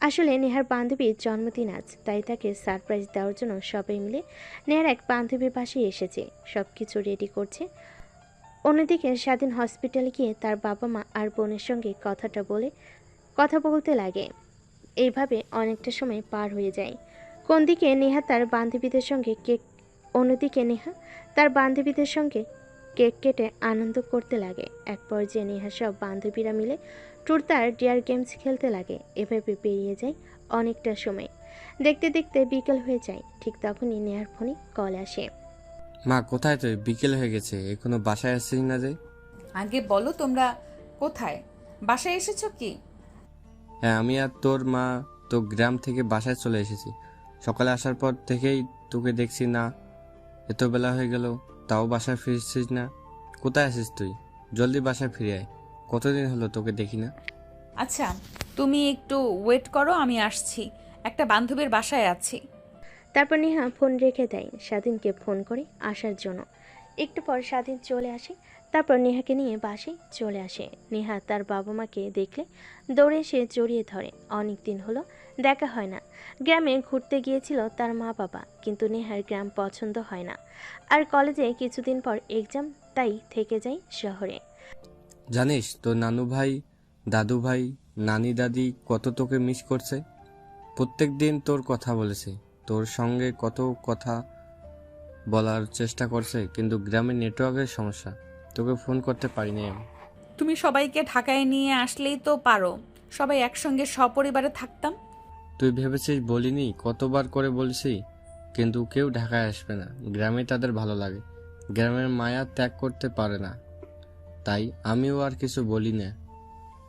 আসলে নেহার বান্ধবীর জন্মদিন আজ, তাই তাকে সারপ্রাইজ দেওয়ার জন্য সবাই মিলে নেহার এক বান্ধবীর বাসায় এসেছে, সব কিছু রেডি করছে। অন্যদিকে স্বাধীন হসপিটালে গিয়ে তার বাবা মা আর বোনের সঙ্গে কথা বলতে লাগে। এইভাবে অনেকটা সময় পার হয়ে যায়। অন্যদিকে নেহা তার বান্ধবীদের সঙ্গে কেক কেটে আনন্দ করতে লাগে। এক পর্যায়ে নেহা সব বান্ধবীরা মিলে ট্রুথ আর ডেয়ার গেমস খেলতে লাগে। এভাবে পেরিয়ে যায় অনেকটা সময়। দেখতে দেখতে বিকেল হয়ে যায়। ঠিক তখনই নেহার ফোনে কল আসে। মা, কোথায় তুই? বিকেল হয়ে গেছে, এখনো বাসায় আসছিস না যে? আগে বলো, তোমরা কোথায়? বাসায় এসেছো কি? হ্যাঁ, আমি আর তোর মা তো গ্রাম থেকে বাসায় চলে এসেছি। সকালে আসার পর থেকেই তোকে দেখছি না, এত বেলা হয়ে গেল তাও বাসায় ফিরছিস না। কোথায় আছিস তুই? জলদি বাসায় ফিরে আয়, কতদিন হলো তোকে দেখি না। আচ্ছা, তুমি একটু ওয়েট করো, আমি আসছি। একটা বান্ধবীর বাসায় আছি। তারপর নেহা ফোন রেখে দেয়, স্বাধীনকে ফোন করে আসার জন্য। একটু পর স্বাধীন চলে আসে। তারপর নেহাকে নিয়ে বাসায় চলে আসে। নেহা তার বাবা মাকে দেখলে দৌড়ে এসে জড়িয়ে ধরে। অনেক দিন হলো দেখা হয় না। গ্রামে ঘুরতে গিয়েছিল তার মা বাবা, কিন্তু নেহার গ্রাম পছন্দ হয় না। আর কলেজে কিছুদিন পর এক্সাম, তাই থেকে যায় শহরে। জানিস তোর নানু ভাই, দাদু ভাই, নানি দাদি কত তোকে মিস করছে। প্রত্যেক দিন তোর কথা বলেছে, তোর সঙ্গে কত কথা বলার চেষ্টা করছে, কিন্তু গ্রামে নেটওয়ার্কের সমস্যা, তোকে ফোন করতে পারিনি আমি। তুমি সবাইকে ঢাকায় নিয়ে আসলেই তো পারো, সবাই একসঙ্গে সপরিবারে থাকতাম। তুই ভেবেছিস বলিনি? কতবার করে বলছি কিন্তু কেউ ঢাকায় আসবে না, গ্রামে তাদের ভালো লাগে, গ্রামের মায়া ত্যাগ করতে পারে না। তাই আমিও আর কিছু বলি না।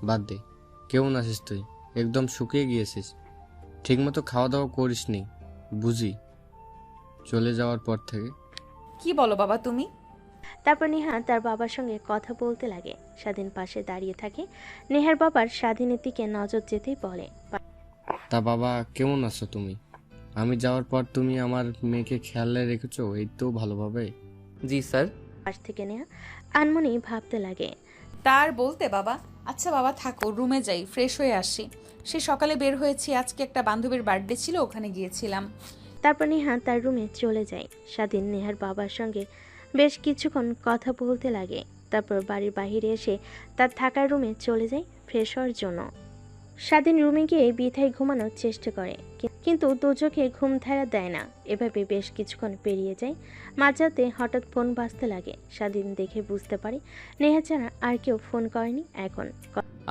বাদ দে, কেমন আছিস তুই? একদম শুকিয়ে গিয়েছিস, ঠিকমতো খাওয়া দাওয়া করিসনি বুঝি চলে যাওয়ার পর থেকে। কি বলো বাবা তুমি? তারপর নেহা তার বাবার সঙ্গে কথা বলতে লাগে। স্বাধীন পাশে দাঁড়িয়ে থাকে। নেহার বাবার স্বাধীনের দিকে নজর যেতেই বলে, তা বাবা কেমন আছো তুমি? আমি যাওয়ার পর তুমি আমার মেয়েকে খেয়ালে রেখেছো এই তো ভালোভাবে? জি স্যার। পাশ থেকে নেহা আনমনি ভাবতে লাগে। তার বলতে বাবা, আচ্ছা বাবা থাকো, রুমে যাই, ফ্রেশ হয়ে আসি। সে সকালে বের হয়েছি, আজকে একটা বান্ধবীর বার্থডে ছিল, ওখানে গিয়েছিলাম। তারপর নেহা তার রুমে চলে যায়। স্বাধীন নেহার বাবার সঙ্গে বেশ কিছুক্ষণ কথা বলতে লাগে। তারপর বাড়ির বাইরে এসে তার থাকার রুমে চলে যায় ফ্রেশ হওয়ার জন্য। স্বাধীন রুমে গিয়ে বিথায় ঘুমানোর চেষ্টা করে, কিন্তু দুচোখে ঘুম ধারা দেয় না। এভাবে বেশ কিছুক্ষণ পেরিয়ে যায়। মাঝরাতে হঠাৎ ফোন বাজতে লাগে। স্বাধীন দেখে বুঝতে পারে নেহা ছাড়া আর কেউ ফোন করেনি এখন।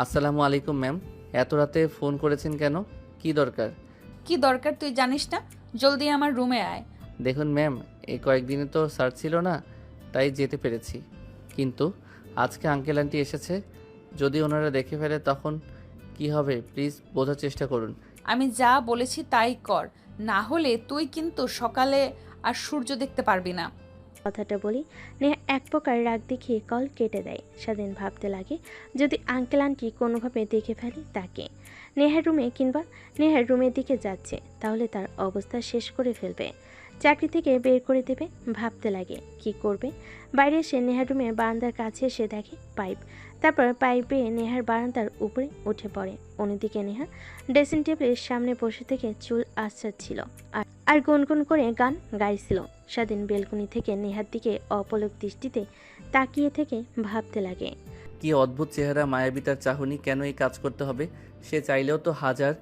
আসসালামু আলাইকুম ম্যাম, এত রাতে ফোন করেছেন কেন? কি দরকার? কি দরকার তুই জানিস না? জলদি আমার রুমে আয়। দেখুন ম্যাম, এই কয়েকদিনে তো স্যার ছিল না, তাই যেতে পেরেছি, কিন্তু আজকে আঙ্কেল আন্টি এসেছে, যদি ওনারা দেখে ফেলে তখন কি হবে? প্লিজ বোঝার চেষ্টা করুন। আমি যা বলেছি তাই কর, না হলে তুই কিন্তু সকালে আর সূর্য দেখতে পারবি না। কথাটা বলি নেহা এক প্রকার রাগ দেখিয়ে কল কেটে দেয়। স্বাধীন ভাবতে লাগে যদি আঙ্কেল আন্টি কোনোভাবে দেখে ফেলে তাকে। নেহার রুমে কিংবা নেহার রুমের দিকে যাচ্ছে, তাহলে তার অবস্থা শেষ করে ফেলবে, চাকরি থেকে বের করে দেবে। ভাবতে লাগে কি করবে। বাইরে এসে নেহার রুমে বারান্দার কাছে এসে দেখে পাইপ। তারপর পাইপে নেহার বারান্দার উপরে উঠে পড়ে। অন্যদিকে নেহা ড্রেসিং টেবিলের সামনে বসে থেকে চুল আঁচড়াচ্ছিল আর গুনগুন করে গান গাইছিল। স্বাধীন বেলকনি থেকে নেহার দিকে অপলক দৃষ্টিতে তাকিয়ে থেকে ভাবতে লাগে, কি অদ্ভুত চেহারা, মায়াবী তার চাহনি, কেন এই কাজ করতে হবে? সে চাইলেও তো হাজার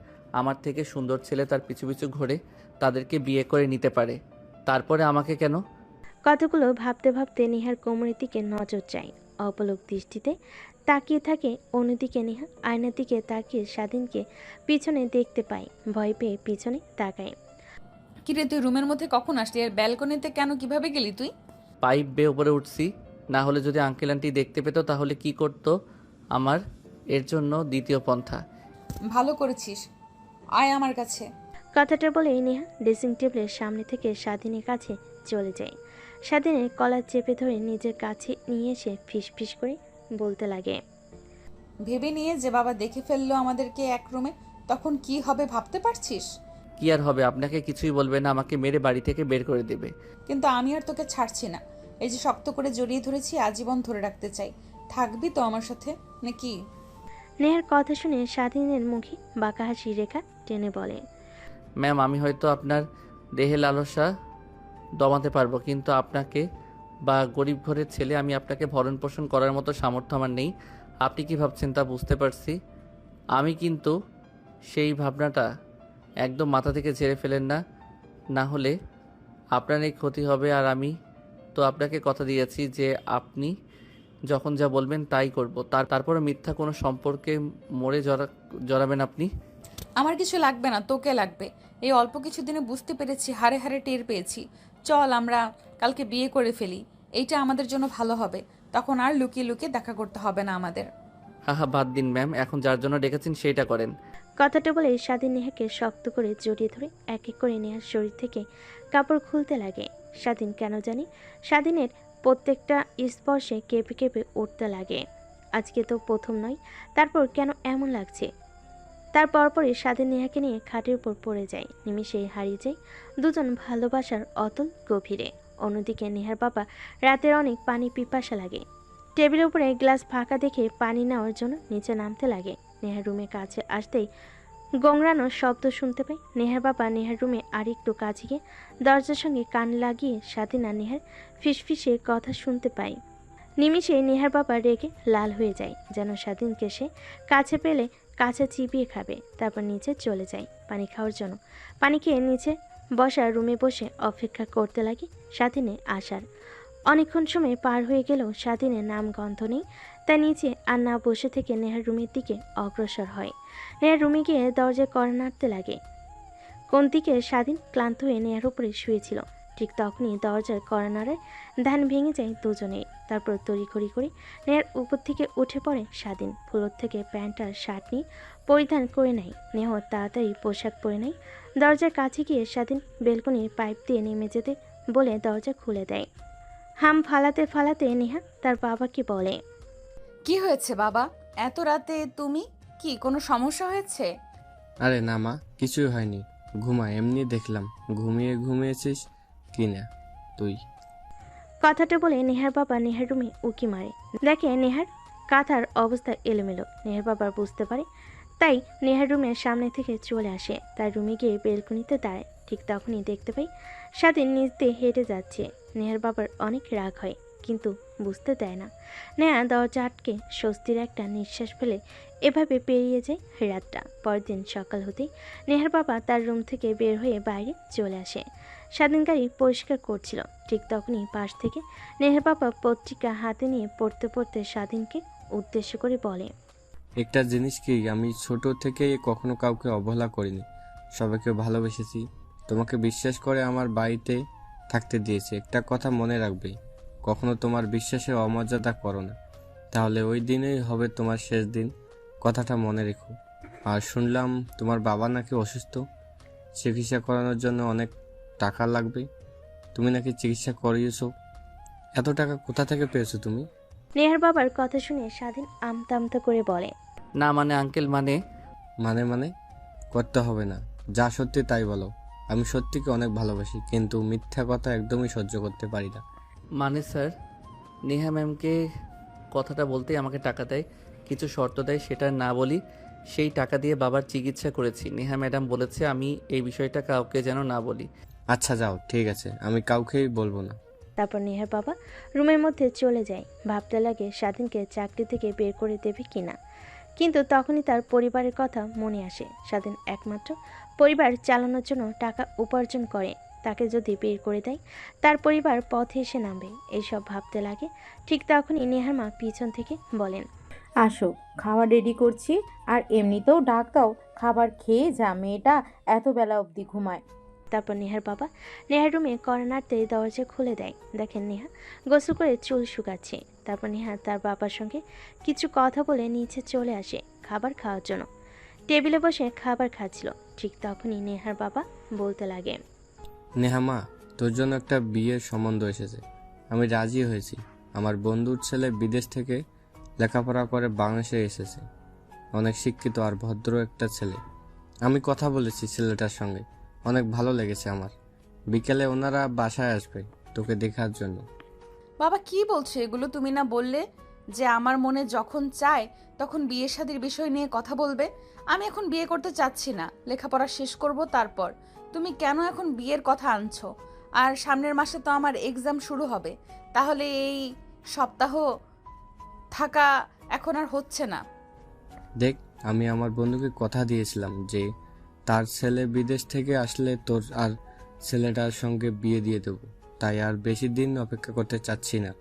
আমার থেকে সুন্দর ছেলে তার পিছু পিছু ঘোরে, তাদেরকে বিয়ে করে নিতে পারে, তারপরে আমাকে কেন? কতগুলো ভাবতে ভাবতে নেহার কোমরের দিকে নজর যায়। অপলক দৃষ্টিতে তাকিয়ে থাকে। অন্যদিকে নেহা আয়নার দিকে তাকিয়ে স্বাধীনকে পিছনে দেখতে পায়। ভয় পেয়ে পিছনে তাকায়। কিরে তুই রুমের মধ্যে কখন আসলি? আর ব্যালকনিতে কেন, কিভাবে গেলি তুই? পাইপ বেয়ে উপরে উঠছি, না হলে যদি আঙ্কেল আন্টি দেখতে পেত তাহলে কি করতো আমার? এর জন্য দ্বিতীয় পন্থা। ভালো করেছিস, আয় আমার কাছে। কথাটা বলে নেহা ড্রেসিং টেবিলের সামনে থেকে স্বাধীনের কাছে চলে যায়। স্বাধীনের কলার চেপে ধরে নিজের কাছে নিয়ে এসে ফিসফিস করে বলতে লাগে, ভেবে নিয়ে যে বাবা দেখে ফেললো আমাদেরকে এক রুমে, তখন কি হবে ভাবতে পারছিস? কি আর হবে, আপনাকে কিছুই বলবে না, আমাকে মেরে বাড়ি থেকে বের করে দেবে। কিন্তু আমি আর তোকে ছাড়ছি না। এই যে শক্ত করে জড়িয়ে ধরেছি, আজীবন ধরে রাখতে চাই। থাকবি তো আমার সাথে নাকি? নেহার কথা শুনে স্বাধীনের মুখে বাঁকা হাসি রেখা টেনে বলে, ম্যাম, আমি হয়তো আপনার দেহে লালসা দমাতে পারবো, কিন্তু আপনাকে বা গরিব ঘরের ছেলে আমি আপনাকে ভরণ পোষণ করার মতো সামর্থ্য আমার নেই। আপনি কি ভাবছেন তা বুঝতে পারছি, আমি কিন্তু সেই ভাবনাটা একদম মাথা থেকে ঝেড়ে ফেলেন না, না হলে আপনার এই ক্ষতি হবে। আর আমি তো আপনাকে কথা দিয়েছি যে আপনি যখন যা বলবেন তাই করব, তারপরে মিথ্যা কোনো সম্পর্কে মরে জড়াবেন আপনি। আমার কিছু লাগবে না, তোকে লাগবে। এই অল্প কিছু দিনে বুঝতে পেরেছি, হারে হারে টের পেয়েছি। চল আমরা কালকে বিয়ে করে ফেলি, এইটা আমাদের জন্য ভালো হবে। তখন আর লুকিয়ে লুকিয়ে দেখা করতে হবে না আমাদের। হা বাদ দিন ম্যাম, এখন যার জন্য ডেকেছেন সেইটা করেন। কথাটা বলে স্বাধীন নেহাকে শক্ত করে জড়িয়ে ধরে এক এক করে নেহার শরীর থেকে কাপড় খুলতে লাগে। স্বাধীন কেন জানি স্বাধীনের প্রত্যেকটা স্পর্শে কেঁপে কেঁপে উঠতে লাগে। আজকে তো প্রথম নয়, তারপর কেন এমন লাগছে। তার পরপরই স্বাধীন নেহাকে নিয়ে খাটের উপর পড়ে যায়। নিমিষেই হারিয়ে যায় দুজন ভালোবাসার অতল গভীরে। অন্যদিকে নেহার বাবা রাতের অনেক পানি পিপাসা লাগে। টেবিলের উপরে গ্লাস ফাঁকা দেখে পানি নেওয়ার জন্য নিচে নামতে লাগে। নেহার রুমের কাছে আসতেই গোংরানোর শব্দ শুনতে পায়। নেহার বাবা নেহার রুমে আরেকটু কাছে গিয়ে দরজার সঙ্গে কান লাগিয়ে স্বাধীন আর নেহার ফিসফিসে কথা শুনতে পায়। নিমিষে নেহার বাবা রেগে লাল হয়ে যায়, যেন স্বাধীনকে সে কাছে পেলে কাছে চিবিয়ে খাবে। তারপর নিচে চলে যায় পানি খাওয়ার জন্য। পানি খেয়ে নিচে বসার রুমে বসে অপেক্ষা করতে লাগে স্বাধীনে আসার। অনেকক্ষণ সময় পার হয়ে গেলেও স্বাধীনের নাম গন্ধ নেই। তাই নিচে আর না বসে থেকে নেহার রুমের দিকে অগ্রসর হয়। নেহার রুমে গিয়ে দরজায় কড়া নাড়তে লাগে। কোন দিকে স্বাধীন ক্লান্ত হয়ে নেহার উপরে শুয়েছিল। ঠিক তখনই দরজার কর্নারে ধ্যান ভেঙে যায় দুজনেই। তারপর তড়িঘড়ি করে নেহার উপর থেকে উঠে পড়ে স্বাধীন। ফ্লোর থেকে প্যান্ট আর শার্ট নিয়ে পরিধান করে নেয়। নেহ তাড়াতাড়ি পোশাক পরে নেয়। দরজার কাছে গিয়ে স্বাধীন বেলকনির পাইপ দিয়ে নেমে যেতে বলে দরজা খুলে দেয়। হাম ফালাতে ফালাতে নেহা তার বাবাকে বলে, কি হয়েছে বাবা? এত রাতে তুমি? কি কোনো সমস্যা হয়েছে? আরে না মা, কিছুই হয়নি। ঘুমা, এমনি দেখলাম ঘুমিয়েছিস কি না তুই। কথাটা বলে নেহার বাবা নেহার রুমে উকি মারে। দেখে নেহার কাঁথার অবস্থা এলোমেলো। নেহার বাবা বুঝতে পারে, তাই নেহার রুমের সামনে থেকে চলে আসে। তার রুমে গিয়ে বেলকনিতে দাঁড়ায়। ঠিক তখনই দেখতে পাই স্বাধীন নিচ দিয়ে হেঁটে যাচ্ছে। নেহার বাবার অনেক রাগ হয়, কিন্তু বুঝতে দেয় না। নেহা দরজা আটকে স্বস্তির একটা নিঃশ্বাস ফেলে এভাবে পেরিয়ে যায় রাতটা। পরের দিন সকাল হতেই নেহার বাবা তার রুম থেকে বের হয়ে বাইরে চলে আসে। স্বাধীন গাড়ি পরিষ্কার করছিল। ঠিক তখনই পাশ থেকে নেহার বাবা পত্রিকা হাতে নিয়ে পড়তে পড়তে স্বাধীনকে উদ্দেশ্য করে বলে, একটা জিনিস কি, আমি ছোট থেকে কখনো কাউকে অবহেলা করিনি, সবাইকে ভালোবেসেছি। তোমাকে বিশ্বাস করে আমার বাড়িতে থাকতে দিয়েছি। একটা কথা মনে রাখবে, কখনো তোমার বিশ্বাসে অমর্যাদা করো না, তাহলে ওই দিনেই হবে তোমার শেষ দিন। কথাটা মনে রেখো। আর শুনলাম তোমার বাবা নাকি অসুস্থ, চিকিৎসা করানোর জন্য অনেক টাকা লাগবে। তুমি নাকি চিকিৎসা করিয়েছো, এত টাকা কোথা থেকে পেয়েছো তুমি? নেহার বাবার কথা শুনে স্বাধীন আমতা আমতা করে বলে, না মানে আঙ্কেল, মানে মানে করতে হবে না, যা সত্যি তাই বলো। আমি সত্যিকে অনেক ভালোবাসি, কিন্তু মিথ্যা কথা একদমই সহ্য করতে পারি না। মানে স্যার, নেহা ম্যামকে কথাটা বলতেই আমাকে টাকা দেয়, কিছু শর্ত দেয়, সেটা না বলি। সেই টাকা দিয়ে বাবার চিকিৎসা করেছি। নেহা ম্যাডাম বলেছে আমি এই বিষয়টা কাউকে যেন না বলি। আচ্ছা যাও, ঠিক আছে, আমি কাউকেই বলবো না। তারপর নেহার বাবা রুমের মধ্যে চলে যায়। ভাবতে লাগে স্বাধীনকে চাকরি থেকে বের করে দেবে কিনা। কিন্তু তখনই তার পরিবারের কথা মনে আসে। স্বাধীন একমাত্র পরিবার চালানোর জন্য টাকা উপার্জন করে, তাকে যদি বের করে দেয় তার পরিবার পথে এসে নামবে। এইসব ভাবতে লাগে। ঠিক তখনই নেহার মা পিছন থেকে বলেন, আসো, খাবার রেডি করছি। আর এমনিতেও ডাক দাও, খাবার খেয়ে যা, মেয়েটা এত বেলা অবধি ঘুমায়। তারপর নেহার বাবা নেহার রুমে কর্নারতে দরজা খুলে দেয়। দেখেন নেহা গোসল করে চুল শুকাচ্ছে। তারপর নেহা তার বাবার সঙ্গে কিছু কথা বলে নিচে চলে আসে খাবার খাওয়ার জন্য। টেবিলে বসে খাবার খাচ্ছিল। ঠিক তখনই নেহার বাবা বলতে লাগে, নেহা মা, তোর জন্য একটা বিয়ের সম্বন্ধ এসেছে। আমি রাজি হয়েছি। আমার বন্ধুর ছেলে বিদেশ থেকে লেখাপড়া করে বাংলাদেশে এসেছে। অনেক শিক্ষিত আর ভদ্র একটা ছেলে। আমি কথা বলেছি ছেলেটার সঙ্গে, অনেক ভালো লেগেছে আমার। বিকেলে ওনারা বাসায় আসবে তোকে দেখার জন্য। বাবা কি বলছো এগুলো? তুমি না বললে যে আমার মনে যখন চায় তখন বিয়ে শাদীর বিষয় নিয়ে কথা বলবে? আমি এখন বিয়ে করতে চাচ্ছি না, লেখাপড়া শেষ করব তারপর। তুমি কেন এখন বিয়ের কথা আনছো? আর সামনের মাসে তো আমার এক্সাম শুরু হবে, তাহলে এই সপ্তাহ থাকা এখন আর হচ্ছে না। দেখ, আমি আমার বন্ধুকে কথা দিয়েছিলাম যে তার ছেলে বিদেশ থেকে আসলে তোর আর ছেলেটার সঙ্গে বিয়ে দিয়ে দেবো। তাই আর বেশি দিন অপেক্ষা করতে চাচ্ছি না।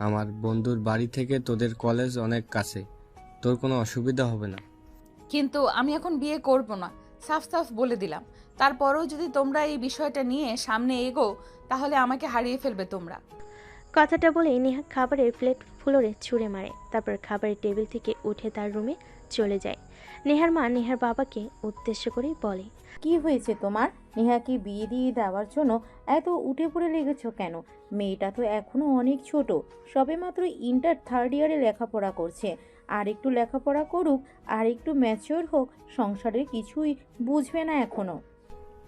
আমার বন্ধুর বাড়ি থেকে তোদের কলেজ অনেক কাছে, তোর কোনো অসুবিধা হবে না। কিন্তু আমি এখন বিয়ে করব না, সাফ সাফ বলে দিলাম। তারপরেও যদি তোমরা এই বিষয়টা নিয়ে সামনে এগো তাহলে আমাকে হারিয়ে ফেলবে তোমরা। কথাটা বলে নেহা খাবারের প্লেট ফ্লোরে ছুঁড়ে মারে। তারপর খাবারের টেবিল থেকে উঠে তার রুমে চলে যায়। নেহার মা নেহার বাবাকে উদ্দেশ্য করে বলে, কি হয়েছে তোমার? নেহাকে বিয়ে দিয়ে দেওয়ার জন্য এত উঠে পড়ে লেগেছো কেন? মেয়েটা তো এখনো অনেক ছোট, সবেমাত্র ইন্টার থার্ড ইয়ারে লেখাপড়া করছে। আর একটু লেখাপড়া করুক, আর একটু ম্যাচিওর হোক, সংসারের কিছুই বুঝবে না এখনো।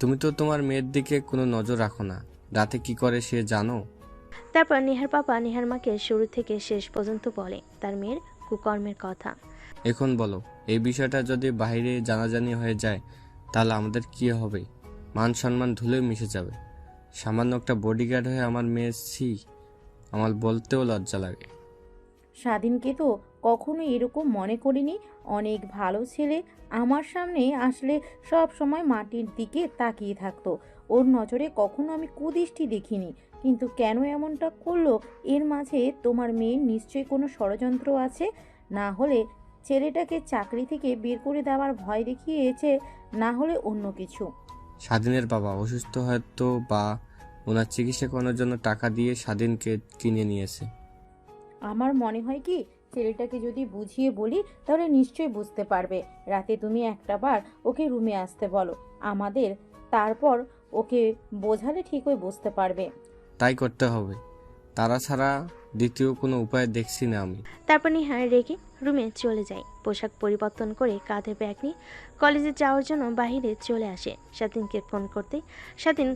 তুমি তো তোমার মেয়ের দিকে কোনো নজর রাখো না, রাতে কি করে সে জানো? তারপর নেহার বাবা নেহার মাকে শুরু থেকে শেষ পর্যন্ত বলে তার মেয়ের কুকর্মের কথা। এখন বলো, এই বিষয়টা যদি বাইরে জানাজানি হয়ে যায় তাহলে আমাদের কি হবে? মান সম্মান ধুলে মিশে যাবে। সামান্য একটা বডিগার্ড হয়ে আমার মেয়ে, আমার বলতেও লজ্জা লাগে। স্বাধীনকে তো কখনো এরকম মনে করিনি। অনেক ভালো ছেলে, আমার সামনে আসলে সব সময় মাটির দিকে তাকিয়ে থাকতো। ওর নজরে কখনো আমি কুদৃষ্টি দেখিনি। কিন্তু কেন এমনটা করলো? এর মাঝে তোমার মেয়ের নিশ্চয়ই কোনো ষড়যন্ত্র আছে। না হলে ছেলেটাকে চাকরি থেকে বের করে দেওয়ার ভয় দেখিয়েছে, না হলে অন্য কিছু। স্বাধীনের বাবা অসুস্থ হয়তো বা ওনার চিকিৎসা করানোর জন্য টাকা দিয়ে স্বাধীনকে কিনে নিয়েছে। আমার মনে হয় কি ছেলেটাকে যদি বুঝিয়ে বলি তাহলে নিশ্চয়ই বুঝতে পারবে। রাতে তুমি একটাবার ওকে রুমে আসতে বলো আমাদের, তারপর ওকে বোঝালে ঠিকই বুঝতে পারবে। তাই করতে হবে, তারা ছাড়া দ্বিতীয় কোনো উপায় দেখছি না আমি। তারপর নিহা রেগে রুমে চলে যায়। পোশাক পরিবর্তন করে কাঁধে ব্যাগ নিয়ে কলেজে যাওয়ার জন্য বাইরে চলে আসে। স্বাধীনকে ফোন করতে স্বাধীন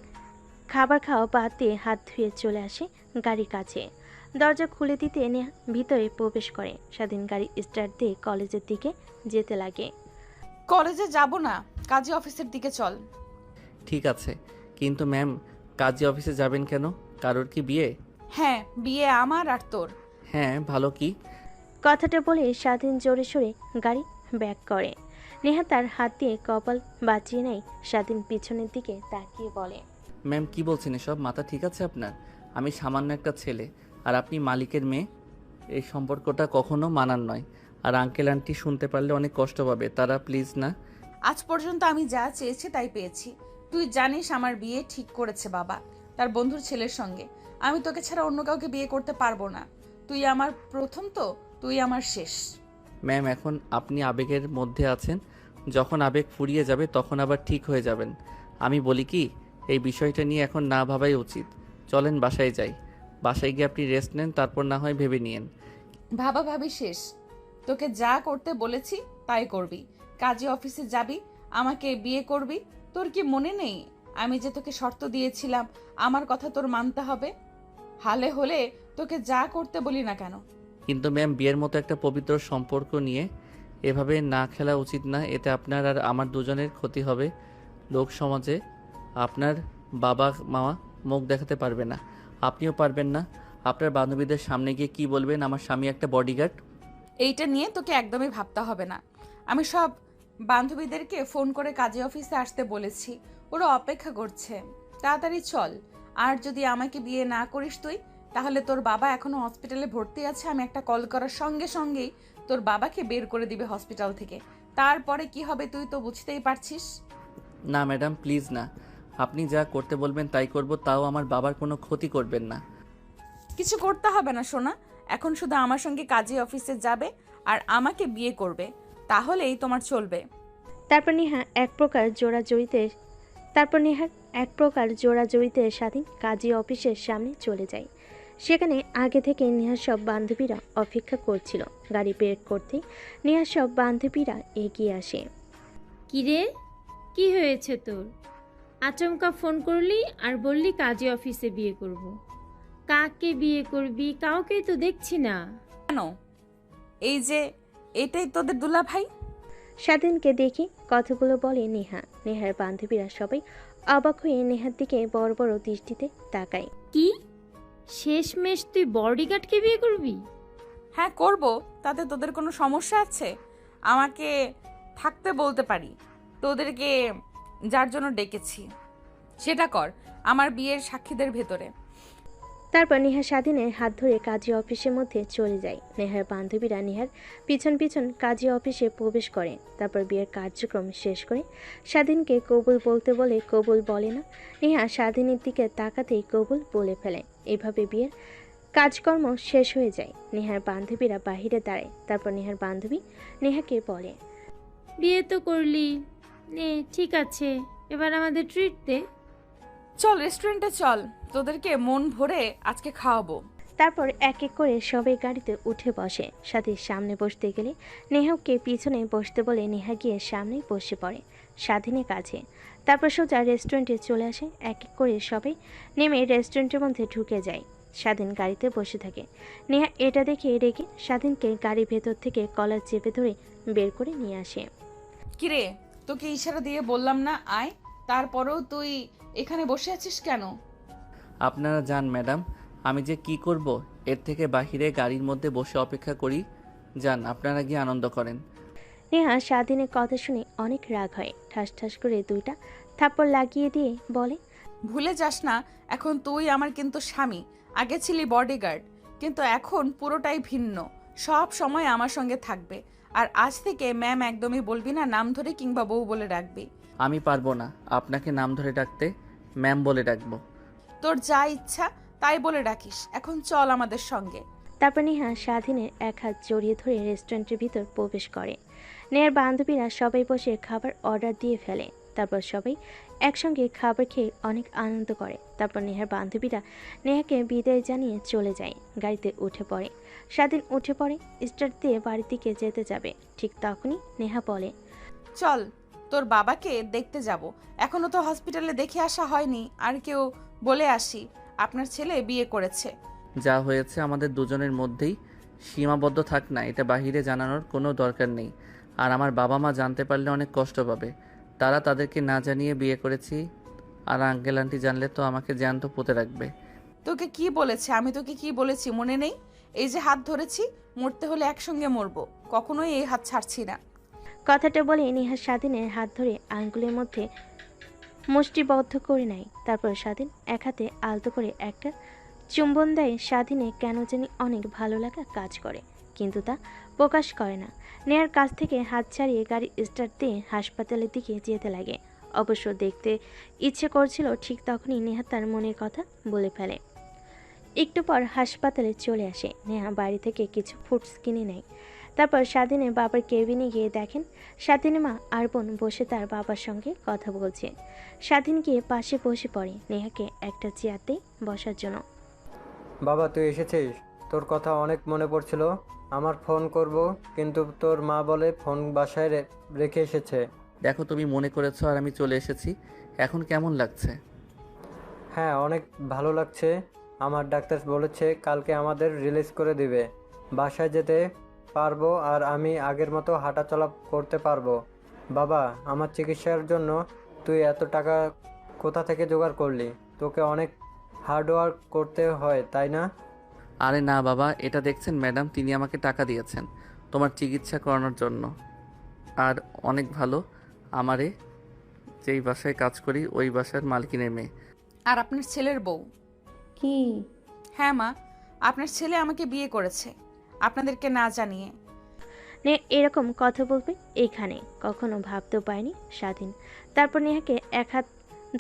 খাবার খাওয়া বাদ দিয়ে হাত ধুয়ে চলে আসে গাড়ির কাছে। দরজা খুলে দিতে নেহা ভিতরে প্রবেশ করে। স্বাধীন গাড়ি স্টার্ট দিয়ে কলেজের দিকে যেতে লাগে। কলেজে যাব না, কাজী অফিসের দিকে চল। ঠিক আছে, কিন্তু ম্যাম কাজী অফিসে যাবেন কেন? কারোর কি বিয়ে? হ্যাঁ, বিয়ে আমার আর তোর। হ্যাঁ, ভালো কি? কথাটা বলে স্বাধীন জোরে সোরে গাড়ি ব্যাক করে। নেহা তার হাত দিয়ে কপাল বাঁচিয়ে নেয়। স্বাধীন পিছনের দিকে তাকিয়ে বলে, ম্যাম কি বলছেন এসব? মাথা ঠিক আছে আপনার? আমি সামান্য একটা ছেলে আর আপনি মালিকের মেয়ে। এই সম্পর্কটা কখনো মানার নয়। আর আঙ্কেল আন্টি শুনতে পারলে অনেক কষ্ট পাবে তারা, প্লিজ না। আজ পর্যন্ত আমি যা চেয়েছি তাই পেয়েছি। তুই জানিস আমার বিয়ে ঠিক করেছে বাবা তার বন্ধুর ছেলের সঙ্গে। আমি তোকে ছাড়া অন্য কাউকে বিয়ে করতে পারবো না। তুই আমার প্রথম, তো তুই আমার শেষ। ম্যাম এখন আপনি আবেগের মধ্যে আছেন, যখন আবেগ ফুরিয়ে যাবে তখন আবার ঠিক হয়ে যাবেন। আমি বলি কি, এই বিষয়টা নিয়ে এখন না ভাবাই উচিত। চলেন বাসায় যাই। বাসায় গিয়ে আপনি রেস্ট নেন, তারপর না হয় ভেবে নিয়েন। ভাবা ভাবি শেষ। তোকে যা করতে বলেছি তাই করবি। কাজী অফিসে যাবি, আমাকে বিয়ে করবি। তোর কি মনে নেই আমি যে তোকে শর্ত দিয়েছিলাম আমার কথা তোর মানতে হবে? হালে হলে তোকে যা করতে বলি না কেন। কিন্তু ম্যাম বিয়ের মতো একটা পবিত্র সম্পর্ক নিয়ে এভাবে না খেলা উচিত না। এতে আপনার আর আমার দুজনের ক্ষতি হবে। লোক সমাজে আপনার বাবা মামা মুখ দেখাতে পারবে না, আপনিও পারবেন না। আপনার বান্ধবীদের সামনে গিয়ে কি বলবেন আমার স্বামী একটা বডিগার্ড? এইটা নিয়ে তোকে একদমই ভাবতে হবে না। আমি সব বান্ধবীদেরকে ফোন করে কাজী অফিসে আসতে বলেছি, ওরা অপেক্ষা করছে। তাড়াতাড়ি চল। আর যদি আমাকে বিয়ে না করিস তুই, তাহলে তোর বাবা এখনো হসপিটালে ভর্তি আছে। আমি একটা কল করার সঙ্গে সঙ্গেই তোর বাবাকে বের করে দিবে হসপিটাল থেকে। তারপরে কি হবে তুই তো বুঝতেই পারছিস। না ম্যাডাম প্লিজ না, আপনি যা করতে বলবেন তাই করব, তাও আমার বাবার কোনো ক্ষতি করবেন না। কিছু করতে হবে না সোনা, এখন শুধু আমার সঙ্গে কাজী অফিসে যাবে আর আমাকে বিয়ে করবে, তাহলেই তোমার চলবে। তারপর নেহার এক প্রকার জোড়াজড়িতে স্বাধীন কাজী অফিসের সামনে চলে যায়। সেখানে আগে থেকে নেহার সব বান্ধবীরা অপেক্ষা করছিল। গাড়ি বের করতে নেহার সব বান্ধবীরা এগিয়ে আসে। কিরে, কি হয়েছে তোর? আচমকা ফোন করলি আর বললি কাজী অফিসে বিয়ে করব। কাকে বিয়ে করবি? কাউকেই তো দেখছি না। কেন? এই যে এটাই তোদের দুলা ভাই। স্বাধীনকে দেখে কথাগুলো বলে নেহা। নেহার বান্ধবীরা সবাই অবাক হয়ে নেহার দিকে বড় বড় দৃষ্টিতে তাকায়। কি শেষমেশ তুই বডিগার্ডকে বিয়ে করবি? হ্যাঁ করব, তাতে তোদের কোনো সমস্যা আছে? আমাকে থাকতে বলতে পারি। তোদেরকে যার জন্য ডেকেছি সেটা কর, আমার বিয়ের সাক্ষীদের ভেতরে। তারপর নেহা স্বাধীনের হাত ধরে কাজী অফিসের মধ্যে চলে যায়। নেহার বান্ধবীরা নেহার পিছন পিছন কাজী অফিসে প্রবেশ করে। তারপর বিয়ের কার্যক্রম শেষ করে স্বাধীনকে কবুল বলতে বলে কবুল বলে না। নেহা স্বাধীনের দিকে তাকাতেই কবুল বলে ফেলে। এভাবে বিয়ের কাজকর্ম শেষ হয়ে যায়। নেহার বান্ধবীরা বাহিরে দাঁড়ায়। তারপর নেহার বান্ধবী নেহাকে বলে, বিয়ে তো করলি, নে ঠিক আছে, এবার আমাদের ট্রিট দে। চল রেস্টুরেন্টে চল, তোদেরকে মন ভরে আজকে খাওয়াবো। তারপর এক এক করে সবাই গাড়িতে উঠে বসে। সাথীর সামনে বসতে গেলে নেহাকে পিছনে বসতে বলে নেহা গিয়ে সামনেই বসে পড়ে স্বাধীনের কাছে। তারপর সোজা রেস্টুরেন্টে চলে আসে। এক এক করে সবাই নেমে রেস্টুরেন্টের মধ্যে ঢুকে যায়। স্বাধীন গাড়িতে বসে থাকে। নেহা এটা দেখে রেগে স্বাধীনকে গাড়ির ভেতর থেকে কলার চেপে ধরে বের করে নিয়ে আসে। কিরে, তোকে ইশারা দিয়ে বললাম না আয়, তারপরেও তুই এখানে বসে আছিস কেন? আপনারা যান ম্যাডাম, আমি যে কি করব এর থেকে বাহিরে গাড়ির মধ্যে বসে অপেক্ষা করি। যান, আপনারা গিয়ে আনন্দ করেন। নেহা স্বাধীনের কথা শুনে অনেক রাগ হয়। ঠাস ঠাস করে দুইটা থাপ্পড় লাগিয়ে দিয়ে বলে, ভুলে যাস না এখন তুই আমার কিন্তু স্বামী। আগে ছিলি বডিগার্ড, কিন্তু এখন পুরোটাই ভিন্ন। সব সময় আমার সঙ্গে থাকবে। আর আজ থেকে ম্যাম একদমই বলবি না, নাম ধরে কিংবা বউ বলে রাখবি। আমি পারবো না আপনাকে নাম ধরে ডাকতে, ম্যাম বলে ডাকবো। তোর যা ইচ্ছা তাই বলে ডাকিস, এখন চল আমাদের সঙ্গে। তারপর নেহা স্বাধীনের এক হাত জড়িয়ে ধরে রেস্টুরেন্টের ভিতর প্রবেশ করে। নেহার বান্ধবীরা সবাই বসে খাবার অর্ডার দিয়ে ফেলে। তারপর সবাই একসঙ্গে খাবার খেয়ে অনেক আনন্দ করে। তারপর নেহার বান্ধবীরা নেহাকে বিদায় জানিয়ে চলে যায়। গাড়িতে উঠে পড়ে। স্বাধীন উঠে পড়ে, স্টার্ট দিয়ে বাড়ির দিকে যেতে যাবে। ঠিক তখনই নেহা বলে, চল তোর বাবাকে দেখতে যাব, এখনো তো হসপিটালে দেখে আসা হয়নি। আর কেউ বলে আসি আপনার ছেলে বিয়ে করেছে। যা হয়েছে আমাদের দুজনের মধ্যেই সীমাবদ্ধ থাক না, এটা বাহিরে জানানোর কোনো দরকার নেই। আর আমার বাবা মা জানতে পারলে অনেক কষ্ট পাবে। তারা তাদেরকে না জানিয়ে বিয়ে করেছি, আর আঙ্কেল আন্টি জানলে তো আমাকে জ্যান্ত পুঁতে রাখবে। তোকে কি বলেছে? আমি তোকে কি বলেছি মনে নেই? এই যে হাত ধরেছি, মরতে হলে একসঙ্গে মরবো, কখনোই এই হাত ছাড়ছি না। কথাটা বলে নেহা স্বাধীনের হাত ধরে আঙ্গুলের মধ্যে মুষ্টিবদ্ধ করে নেয়। তারপর স্বাধীন এক হাতে আলতো করে একটা চুম্বন দেয়। স্বাধীনে কেন জানি অনেক ভালো লাগা কাজ করে, কিন্তু তা প্রকাশ করে না। নেহার কাছ থেকে হাত ছাড়িয়ে গাড়ি স্টার্ট দিয়ে হাসপাতালের দিকে যেতে লাগে। অবশ্য দেখতে ইচ্ছে করছিল, ঠিক তখনই নেহা তার মনের কথা বলে ফেলে। একটু পর হাসপাতালে চলে আসে। নেহা বাড়ি থেকে কিছু ফুডস কিনে নেয়। তারপর স্বাধীনের বাবার কেবিনে গিয়ে দেখেন স্বাধীনের মা আর বোন বসে তার বাবার সঙ্গে কথা বলছে। স্বাধীন গিয়ে পাশে বসে পড়ে নেহাকে একটা চেয়ারতে বসার জন্য। বাবা তুই এসেছিস? তোর কথা অনেক মনে পড়ছিল। আমার ফোন করব, কিন্তু তোর মা বলে ফোন বাসায় রেখে এসেছে। দেখো তুমি মনে করেছো আর আমি চলে এসেছি, এখন কেমন লাগছে? হ্যাঁ অনেক ভালো লাগছে। আমার ডাক্তার বলেছে কালকে আমাদের রিলিজ করে দিবে, বাসায় যেতে পারবো আর আমি আগের মতো হাঁটাচলা করতে পারবো। বাবা আমার চিকিৎসার জন্য তুই এত টাকা কোথা থেকে জোগাড় করলি? তোকে অনেক হার্ডওয়ার্ক করতে হয় তাই না? আরে না বাবা, এটা দেখছেন ম্যাডাম, তিনি আমাকে টাকা দিয়েছেন তোমার চিকিৎসা করানোর জন্য। আর অনেক ভালো, আমারে যেই বাসায় কাজ করি ওই বাসার মালকিনের মেয়ে। আর আপনার ছেলের বউ? কি? হ্যাঁ মা, আপনার ছেলে আমাকে বিয়ে করেছে আপনাদেরকে না জানিয়ে। এরকম কথা বলবে এখানে কখনো ভাবতেও পায়নি স্বাধীন। তারপর নেহাকে এক হাত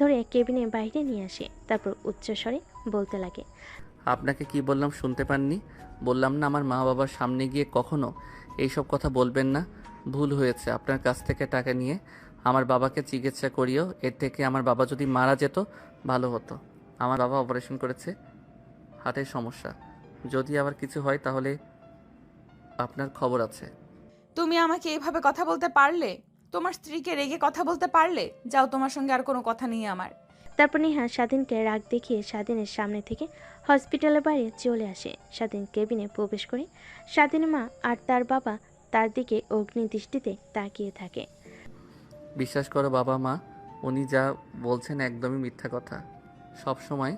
ধরে কেবিনের বাইরে নিয়ে আসে। তারপর উচ্চস্বরে বলতে লাগে, আপনাকে কি বললাম শুনতে পাননি? বললাম না আমার মা বাবার সামনে গিয়ে কখনো এইসব কথা বলবেন না। ভুল হয়েছে, আপনার কাছ থেকে টাকা নিয়ে আমার বাবাকে চিকিৎসা করিও। এর থেকে আমার বাবা যদি মারা যেত ভালো হতো। আমার বাবা অপারেশন করেছে, হার্টের সমস্যা। যদি আবার কিছু হয় তাহলে আপনার খবর আছে। তুমি আমাকে এইভাবে কথা বলতে পারলে? তোমার স্ত্রীকে রেগে কথা বলতে পারলে? যাও, তোমার সঙ্গে আর কোনো কথা নেই আমার। তারপর নেহা স্বাধীনকে রাগ দেখিয়ে স্বাধীনের সামনে থেকে হসপিটালের বাইরে চলে আসে। স্বাধীন কেবিনে প্রবেশ করে স্বাধীনের মা আর তার বাবা তার দিকে অগ্নি দৃষ্টিতে তাকিয়ে থাকে। বিশ্বাস করো বাবা মা, উনি যা বলছেন একদমই মিথ্যা কথা। সব সময়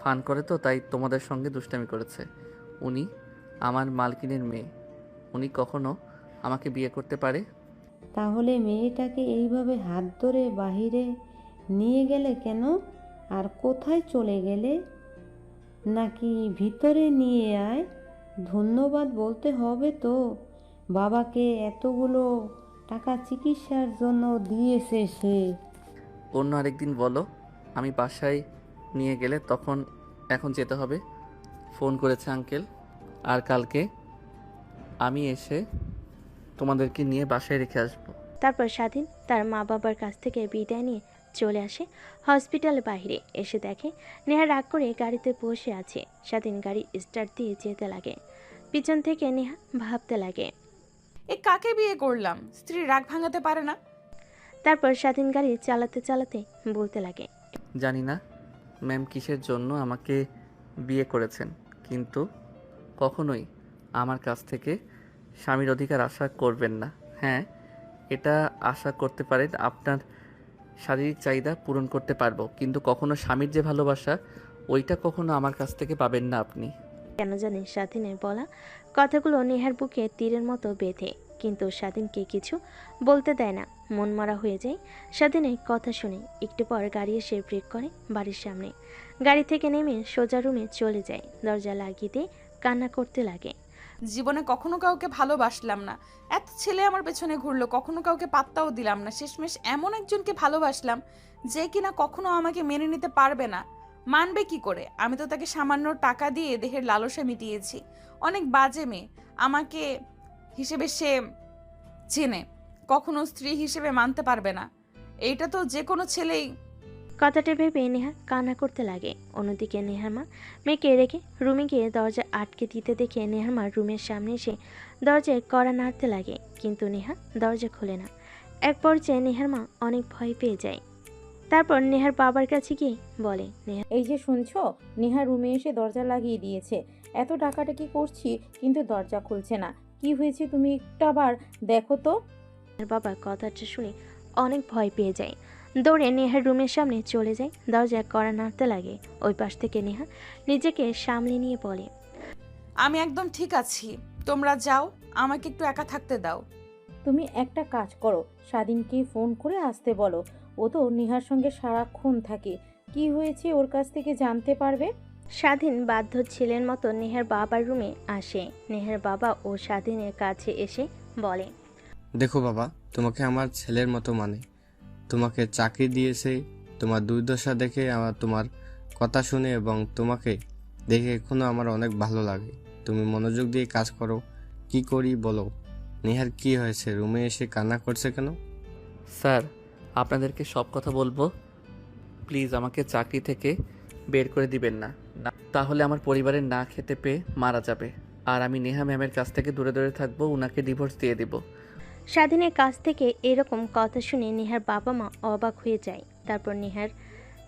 ফান করে তো, তাই তোমাদের সঙ্গে দুষ্টামি করেছে। উনি আমার মালকিনের মেয়ে, উনি কখনো আমাকে বিয়ে করতে পারে? তাহলে মেয়েটাকে এইভাবে হাত ধরে বাহিরে নিয়ে গেলে কেন? আর কোথায় চলে গেলে? নাকি ভিতরে নিয়ে আয়? ধন্যবাদ বলতে হবে তো, বাবাকে এতগুলো টাকা চিকিৎসার জন্য দিয়েছে সে। অন্য আরেকদিন বলো, আমি বাসায় নিয়ে গেলে তখন। এখন যেতে হবে। ফোন করেছে আঙ্কেল, আর কালকে আমি এসে তোমাদেরকে নিয়ে বাসায় রেখে আসবো। তারপর স্বাধীন তার মা বাবার কাছ থেকে বিদায় নিয়ে চলে আসে হসপিটালের বাইরে। এসে দেখে নেহা রাগ করে গাড়িতে বসে আছে। স্বাধীন গাড়ি স্টার্ট দিয়ে যেতে লাগে। পিছন থেকে নেহা ভাবতে লাগে, এ কাকে বিয়ে করলাম? স্ত্রী রাগ ভাঙাতে পারে না। তারপর স্বাধীন গাড়ি চালাতে চালাতে বলতে লাগে, জানি না ম্যাম কিসের জন্য আমাকে বিয়ে করেছেন, কিন্তু কখনোই আমার কাছ থেকে স্বামীর অধিকার আশা করবেন না। হ্যাঁ, এটা আশা করতে পারেন আপনার শারীরিক চাহিদা পূরণ করতে পারবো, কিন্তু কখনো স্বামীর যে ভালোবাসা ওইটা কখনো আমার কাছ থেকে পাবেন না আপনি। কেন জানি স্বাধীনের বলা কথাগুলো নেহার বুকে তীরের মতো বেঁধে, কিন্তু স্বাধীনকে কিছু বলতে দেয় না। মন মারা হয়ে যায় স্বাধীনের কথা শুনে। একটু পর গাড়ি এসে ব্রেক করে বাড়ির সামনে। গাড়ি থেকে নেমে সোজা রুমে চলে যায়। দরজা লাগিয়ে দিয়ে কান্না করতে লাগে। জীবনে কখনো কাউকে ভালোবাসলাম না, এত ছেলে আমার পেছনে ঘুরলো, কখনো কাউকে পাত্তাও দিলাম না, শেষমেশ এমন একজনকে ভালোবাসলাম যে কিনা কখনো আমাকে মেনে নিতে পারবে না। মানবে কি করে? আমি তো তাকে সামান্য টাকা দিয়ে দেহের লালসা মিটিয়েছি। অনেক বাজে মেয়ে, আমাকে হিসেবে সে চেনে, কখনো স্ত্রী হিসেবে মানতে পারবে না। এইটা তো যে কোনো ছেলেই। কথাটা ভেবে নেহা কান্না করতে লাগে। অন্যদিকে নেহার মা মেয়েকে রেখে রুমে গিয়ে দরজা আটকে দিতে দেখে নেহার মা রুমের সামনে এসে দরজায় কড়া নাড়তে লাগে, কিন্তু নেহা দরজা খোলে না। এক পর্যায়ে নেহার মা অনেক ভয় পেয়ে যায়। তারপর নেহার বাবার কাছে গিয়ে বলে, নেহা এই যে শুনছো, নেহা রুমে এসে দরজা লাগিয়ে দিয়েছে। এত টাকাটাকি করছি কিন্তু দরজা খুলছে না। কি হয়েছে তুমি একটু আবার দেখো তো। বাবা কথাটা শুনে অনেক ভয় পেয়ে যায়, দৌড়ে নেহার রুমের সামনে চলে যায়, দরজায় কড়া নাড়তে লাগে। ওই পাশ থেকে নেহা নিজেকে সামলে নিয়ে বলে, আমি একদম ঠিক আছি, তোমরা যাও, আমাকে একটু একা থাকতে দাও। তুমি একটা কাজ করো, স্বাধীনকে ফোন করে আসতে বলো। ও তো নেহার সঙ্গে সারাক্ষণ থাকে, কি হয়েছে ওর কাছ থেকে জানতে পারবে। স্বাধীন বাধ্য ছেলের মতো নেহার বাবার রুমে আসে। নেহার বাবা ও স্বাধীনের কাছে এসে বলে, দেখো বাবা, তোমাকে আমার ছেলের মতো মানে, তোমাকে চাকরি দিয়েছে। তোমার দুর্দশা দেখে আমার, তোমার কথা শুনে এবং তোমাকে দেখে এখনো আমার অনেক ভালো লাগে। তুমি মনোযোগ দিয়ে কাজ করো। কি করি বলো? নেহার কি হয়েছে? রুমে এসে কান্না করছে কেন? স্যার, আপনাদেরকে সব কথা বলবো। প্লিজ আমাকে চাকরি থেকে বের করে দিবেন না, তাহলে আমার পরিবারের না খেতে পেয়ে মারা যাবে। আর আমি নেহা ম্যামের কাছ থেকে দূরে দূরে থাকবো, উনাকে ডিভোর্স দিয়ে দিব। স্বাধীনের কাছ থেকে এরকম কথা শুনে নেহার বাবা মা অবাক হয়ে যায়।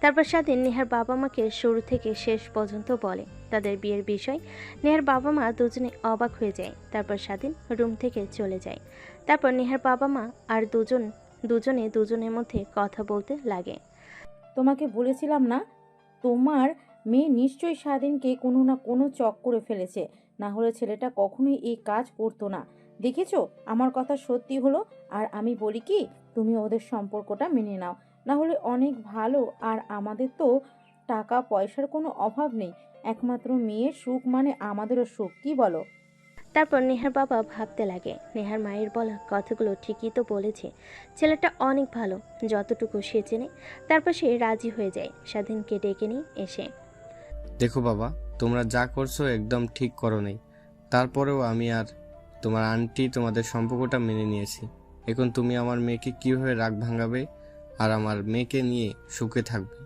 তারপর স্বাধীন নেহার বাবা মাকে শুরু থেকে শেষ পর্যন্ত বলে তাদের বিয়ের বিষয়। নেহার বাবা মা দুজনে অবাক হয়ে যায়। তারপর স্বাধীন রুম থেকে চলে যায়। তারপর নেহার বাবা মা আর দুজনে দুজনের মধ্যে কথা বলতে লাগে। তোমাকে বলেছিলাম না, তোমার মেয়ে নিশ্চয়ই স্বাধীনকে কোনো না কোনো চক করে ফেলেছে, না হলে ছেলেটা কখনোই এই কাজ করতো না। দেখেছো, আমার কথা সত্যি হলো। আর আমি বলি কি, তুমি ওদের সম্পর্কটা মেনে নাও, না হলে অনেক ভালো। আর আমাদের তো টাকা পয়সার কোনো অভাব নেই, একমাত্র মেয়ের সুখ মানে আমাদেরও সুখ, কি বলো। তারপর নেহার বাবা ভাবতে লাগে, নেহার মায়ের বলা কথাগুলো ঠিকই তো বলেছে, ছেলেটা অনেক ভালো, যতটুকু সে চেনে। তারপর সে রাজি হয়ে যায় স্বাধীনকে ডেকে নিয়ে এসে। দেখো বাবা, তোমরা যা করছো একদম ঠিক করো নাই। তারপরেও আমি আর তোমার আন্টি তোমাদের সম্পর্কটা মেনে নিয়েছি। এখন তুমি আমার মেয়েকে কীভাবে রাগ ভাঙাবে আর আমার মেয়েকে নিয়ে সুখে থাকবে?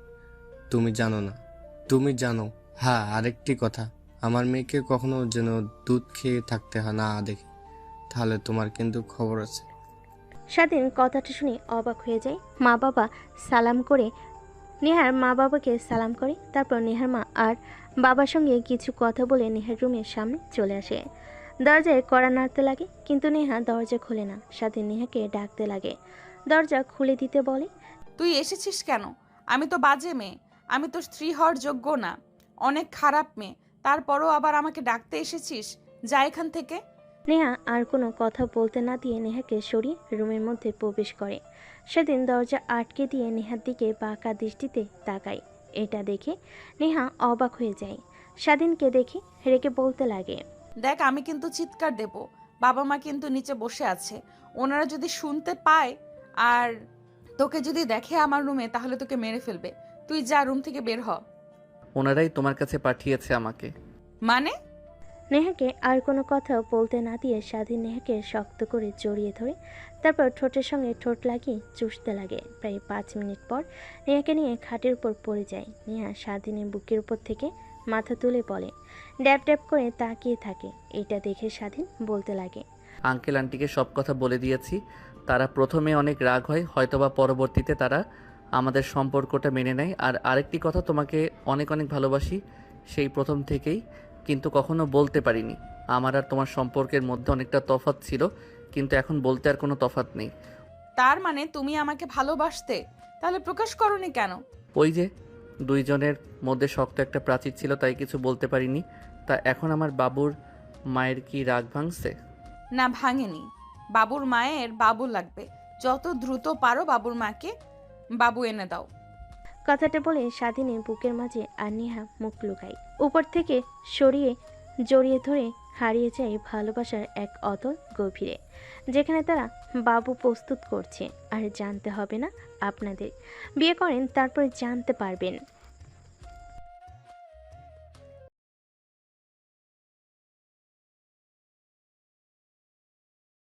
তুমি জানো না? তুমি জানো? হ্যাঁ, আরেকটি কথা, আমার মেয়েকে কখনো যেন দুধ খেয়ে থাকতে না দেখে, তাহলে তোমার কিন্তু খবর আছে। স্বাধীন কথাটা শুনে অবাক হয়ে যায়। মা বাবা সালাম করে নেহার মা বাবাকে সালাম করে। তারপর নেহার মা আর বাবার সঙ্গে কিছু কথা বলে নেহার রুমের সামনে চলে আসে। দরজায় কড়া নাড়তে লাগে, কিন্তু নেহা দরজা খোলে না। স্বাধীন নেহাকে ডাকতে লাগে, দরজা খুলে দিতে বলে, তুই এসেছিস কেন? আমি তো বাজে মেয়ে, আমি তো স্ত্রী হওয়ার যোগ্য না, অনেক খারাপ মেয়ে, তারপরও আবার আমাকে ডাকতে এসেছিস? যা এখান থেকে। নেহা আর কোনো কথা বলতে না দিয়ে নেহাকে সরিয়ে রুমের মধ্যে প্রবেশ করে। সেদিন দরজা আটকে দিয়ে নেহার দিকে বাঁকা দৃষ্টিতে তাকায়। এটা দেখে নেহা অবাক হয়ে যায়। স্বাধীনকে দেখে রেগে বলতে লাগে, দেখ, আমি কিন্তু চিৎকার দেব, বাবা মা কিন্তু নিচে বসে আছে, ওনারা যদি শুনতে পায় আর তোকে যদি দেখে আমার রুমে, তাহলে তোকে মেরে ফেলবে। তুই যা, রুম থেকে বের হ। ওনারাই তোমার কাছে পাঠিয়েছে আমাকে। মানে? নেহাকে আর কোনো কথা বলতে না দিয়ে স্বাধীন নেহাকে শক্ত করে জড়িয়ে ধরে তারপর ঠোঁটের সঙ্গে ঠোঁট লাগিয়ে চুষতে লাগে। প্রায় 5 মিনিট পর নেহাকে নিয়ে খাটের উপর পড়ে যায়। নেহা স্বাধীনের বুকের উপর থেকে মাথা তুলে বলে, ড্যাব ড্যাব করে তাকিয়ে থাকে। এটা দেখে স্বাধীন বলতে লাগে, আঙ্কেল আন্টিকে সব কথা বলে দিয়েছি। তারা প্রথমে অনেক রাগ হয়, হয়তোবা পরবর্তীতে তারা আমাদের সম্পর্কটা মেনে নেয়। আর আরেকটি কথা, তোমাকে অনেক অনেক ভালোবাসি সেই প্রথম থেকেই, কিন্তু কখনো বলতে পারিনি। আমার আর তোমার সম্পর্কের মধ্যে অনেকটা তফাৎ ছিল, কিন্তু এখন বলতে আর কোনো তফাৎ নেই। তার মানে তুমি আমাকে ভালোবাসতে, তাহলে প্রকাশ করনি কেন? ওই যে দুইজনের মধ্যে শক্ত একটা প্রাচীর ছিল, তাই কিছু বলতে পারিনি। তা এখন আমার বাবুর মায়ের কি রাগ ভাঙছে? না, ভাঙেনি। বাবুর মায়ের বাবু লাগবে, যত দ্রুত পারো বাবুর মাকে বাবু এনে দাও। কথাটা বলে স্বাধীনের বুকের মাঝে আর নেহা মুখ লুকায়। উপর থেকে সরিয়ে জড়িয়ে ধরে হারিয়ে যায় ভালোবাসার এক অতল গভীরে, যেখানে তারা বাবু প্রস্তুত করছে। আর জানতে হবে না আপনাদের, বিয়ে করেন তারপর জানতে পারবেন।